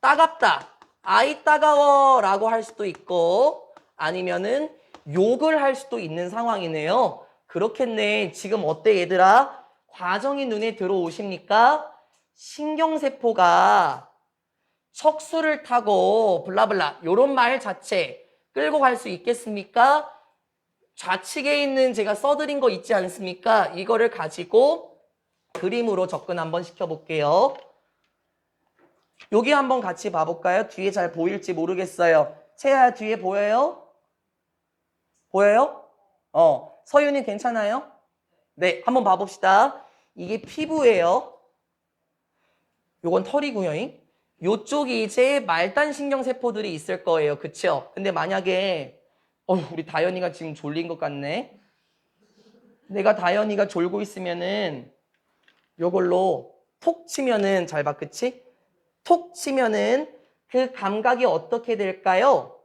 따갑다, 아이 따가워 라고 할 수도 있고 아니면은 욕을 할 수도 있는 상황이네요. 그렇겠네. 지금 어때 얘들아? 과정이 눈에 들어오십니까? 신경세포가 척수를 타고 블라블라 요런 말 자체 끌고 갈 수 있겠습니까? 좌측에 있는 제가 써드린 거 있지 않습니까? 이거를 가지고 그림으로 접근 한번 시켜볼게요. 여기 한번 같이 봐볼까요? 뒤에 잘 보일지 모르겠어요. 채아야 뒤에 보여요? 보여요? 서윤이 괜찮아요? 네, 한번 봐봅시다. 이게 피부예요. 요건 털이고요. 요쪽이 이제 말단신경세포들이 있을 거예요. 그쵸? 근데 만약에 우리 다현이가 지금 졸린 것 같네. 내가 다현이가 졸고 있으면은 요걸로 톡 치면은 잘 봐, 그치? 톡 치면은 그 감각이 어떻게 될까요?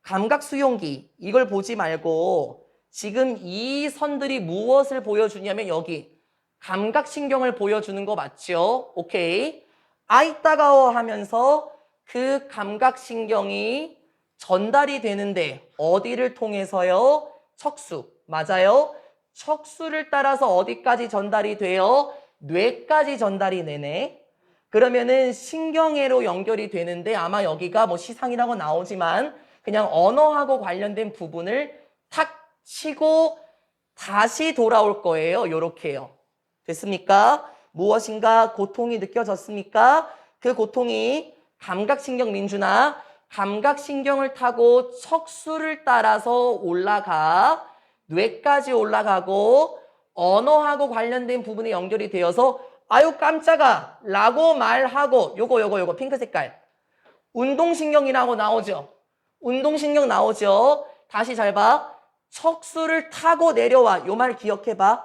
감각 수용기 이걸 보지 말고 지금 이 선들이 무엇을 보여주냐면 여기 감각신경을 보여주는 거 맞죠? 오케이. 아이 따가워 하면서 그 감각신경이 전달이 되는데 어디를 통해서요? 척수. 맞아요? 척수를 따라서 어디까지 전달이 돼요? 뇌까지 전달이 되네. 그러면은 신경회로 연결이 되는데 아마 여기가 뭐 시상이라고 나오지만 그냥 언어하고 관련된 부분을 탁 치고 다시 돌아올 거예요. 요렇게요. 됐습니까? 무엇인가 고통이 느껴졌습니까? 그 고통이 감각신경 민준아 감각신경을 타고 척수를 따라서 올라가 뇌까지 올라가고 언어하고 관련된 부분에 연결이 되어서 아유 깜짝아 라고 말하고 요거 핑크 색깔 운동신경이라고 나오죠. 운동신경 나오죠. 다시 잘 봐. 척수를 타고 내려와. 요 말 기억해봐.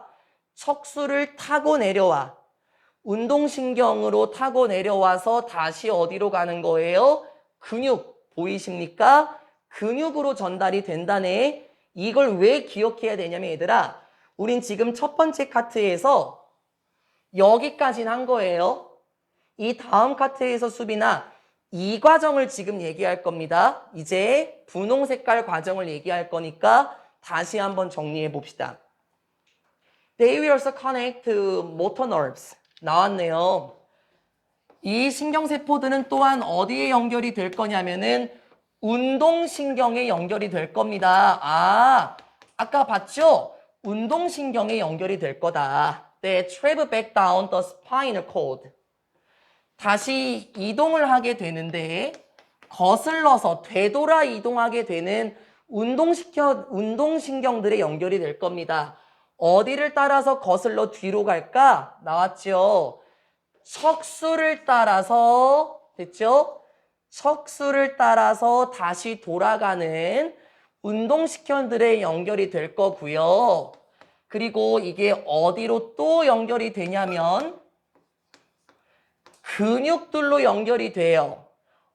척수를 타고 내려와. 운동신경으로 타고 내려와서 다시 어디로 가는 거예요? 근육 보이십니까? 근육으로 전달이 된다네. 이걸 왜 기억해야 되냐면 얘들아 우린 지금 첫 번째 카트에서 여기까지는 한 거예요. 이 다음 카트에서 수빈아 이 과정을 지금 얘기할 겁니다. 이제 분홍 색깔 과정을 얘기할 거니까 다시 한번 정리해 봅시다. They will also connect motor nerves. 나왔네요. 이 신경세포들은 또한 어디에 연결이 될 거냐면은 운동신경에 연결이 될 겁니다. 아까 봤죠? 운동신경에 연결이 될 거다. They travel back down the spinal cord. 다시 이동을 하게 되는데 거슬러서 되돌아 이동하게 되는 운동신경들에 연결이 될 겁니다. 어디를 따라서 거슬러 뒤로 갈까? 나왔죠? 척수를 따라서 됐죠? 척수를 따라서 다시 돌아가는 운동신경들에 연결이 될 거고요. 그리고 이게 어디로 또 연결이 되냐면 근육들로 연결이 돼요.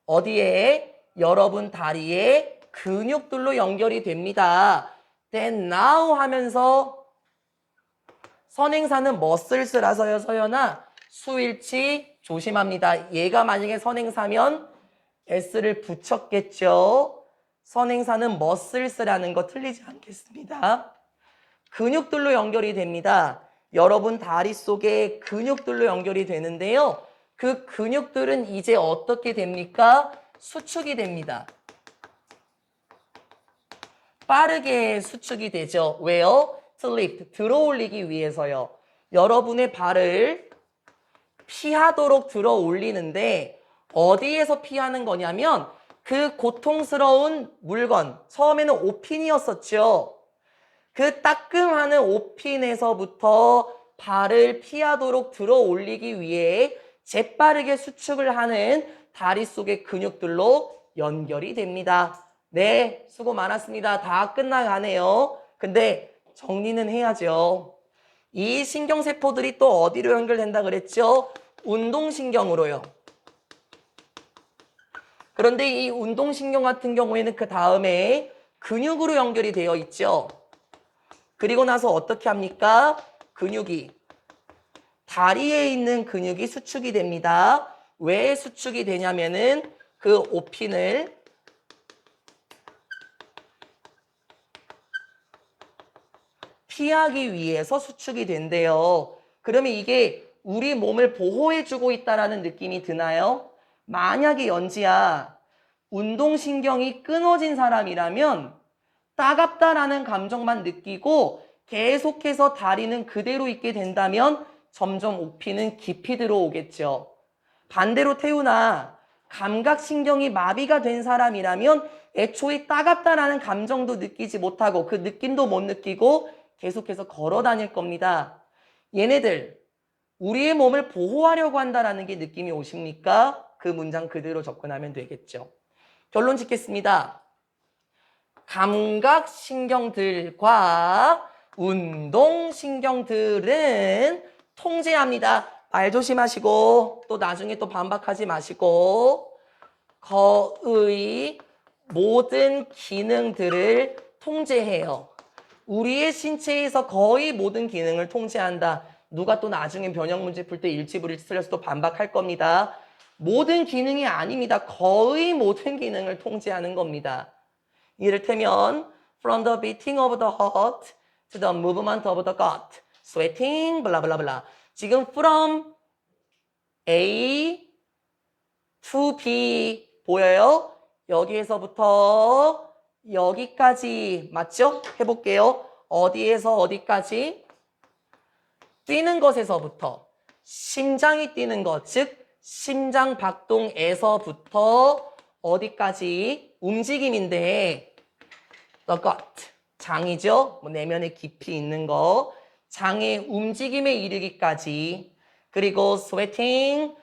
어디에? 여러분 다리에 근육들로 연결이 됩니다. Then now 하면서 선행사는 머슬스라서요, 서연아. 수일치 조심합니다. 얘가 만약에 선행사면 S를 붙였겠죠. 선행사는 머슬스라는 거 틀리지 않겠습니다. 근육들로 연결이 됩니다. 여러분 다리 속에 근육들로 연결이 되는데요. 그 근육들은 이제 어떻게 됩니까? 수축이 됩니다. 빠르게 수축이 되죠. 왜요? To lift, 들어 올리기 위해서요. 여러분의 발을 피하도록 들어 올리는데 어디에서 피하는 거냐면 그 고통스러운 물건, 처음에는 오핀이었었죠. 그 따끔하는 오핀에서부터 발을 피하도록 들어 올리기 위해 재빠르게 수축을 하는 다리 속의 근육들로 연결이 됩니다. 네, 수고 많았습니다. 다 끝나가네요. 근데 정리는 해야죠. 이 신경세포들이 또 어디로 연결된다 그랬죠? 운동신경으로요. 그런데 이 운동신경 같은 경우에는 그 다음에 근육으로 연결이 되어 있죠. 그리고 나서 어떻게 합니까? 근육이 다리에 있는 근육이 수축이 됩니다. 왜 수축이 되냐면은 그 오핀을 피하기 위해서 수축이 된대요. 그러면 이게 우리 몸을 보호해주고 있다라는 느낌이 드나요? 만약에 연지야, 운동신경이 끊어진 사람이라면 따갑다라는 감정만 느끼고 계속해서 다리는 그대로 있게 된다면 점점 오피는 깊이 들어오겠죠. 반대로 태우나 감각신경이 마비가 된 사람이라면 애초에 따갑다라는 감정도 느끼지 못하고 그 느낌도 못 느끼고 계속해서 걸어 다닐 겁니다. 얘네들 우리의 몸을 보호하려고 한다라는 게 느낌이 오십니까? 그 문장 그대로 접근하면 되겠죠. 결론 짓겠습니다. 감각신경들과 운동신경들은 통제합니다. 말 조심하시고 또 나중에 또 반박하지 마시고 거의 모든 기능들을 통제해요. 우리의 신체에서 거의 모든 기능을 통제한다. 누가 또 나중에 변형 문제 풀 때 일치불일치 틀려서 또 반박할 겁니다. 모든 기능이 아닙니다. 거의 모든 기능을 통제하는 겁니다. 이를테면 from the beating of the heart to the movement of the gut, sweating, 블라블라블라. 지금 from A to B 보여요? 여기에서부터 여기까지 맞죠? 해볼게요. 어디에서 어디까지? 뛰는 것에서부터 심장이 뛰는 것, 즉 심장 박동에서부터 어디까지 움직임인데 the gut, 장이죠? 내면에 깊이 있는 거, 장의 움직임에 이르기까지, 그리고 sweating,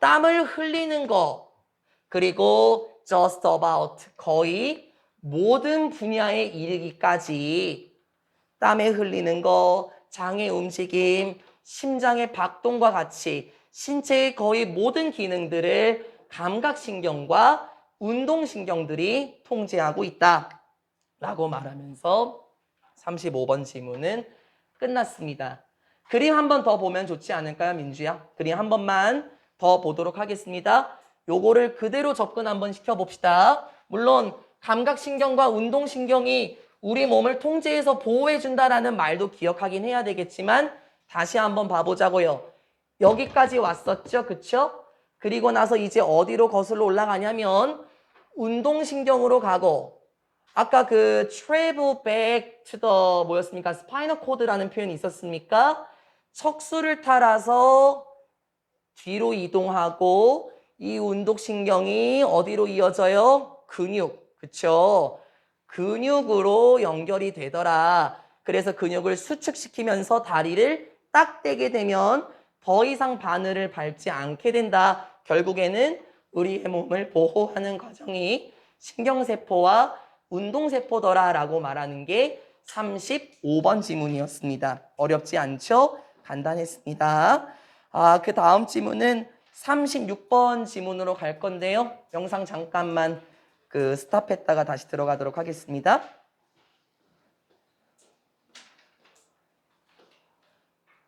땀을 흘리는 거, 그리고 just about, 거의 모든 분야에 이르기까지 땀에 흘리는 거, 장의 움직임, 심장의 박동과 같이 신체의 거의 모든 기능들을 감각신경과 운동신경들이 통제하고 있다 라고 말하면서 35번 지문은 끝났습니다. 그림 한 번 더 보면 좋지 않을까요, 민주야? 그림 한 번만 더 보도록 하겠습니다. 요거를 그대로 접근 한번 시켜봅시다. 물론 감각신경과 운동신경이 우리 몸을 통제해서 보호해준다라는 말도 기억하긴 해야 되겠지만 다시 한번 봐보자고요. 여기까지 왔었죠, 그쵸? 그리고 나서 이제 어디로 거슬러 올라가냐면 운동신경으로 가고 아까 그 travel back to the 뭐였습니까? spinal cord라는 표현이 있었습니까? 척수를 따라서 뒤로 이동하고 이 운동신경이 어디로 이어져요? 근육, 그쵸? 근육으로 연결이 되더라. 그래서 근육을 수축시키면서 다리를 딱 떼게 되면 더 이상 바늘을 밟지 않게 된다. 결국에는 우리의 몸을 보호하는 과정이 신경세포와 운동세포더라라고 말하는 게 35번 지문이었습니다. 어렵지 않죠? 간단했습니다. 그 다음 지문은 36번 지문으로 갈 건데요. 영상 잠깐만 스탑했다가 다시 들어가도록 하겠습니다.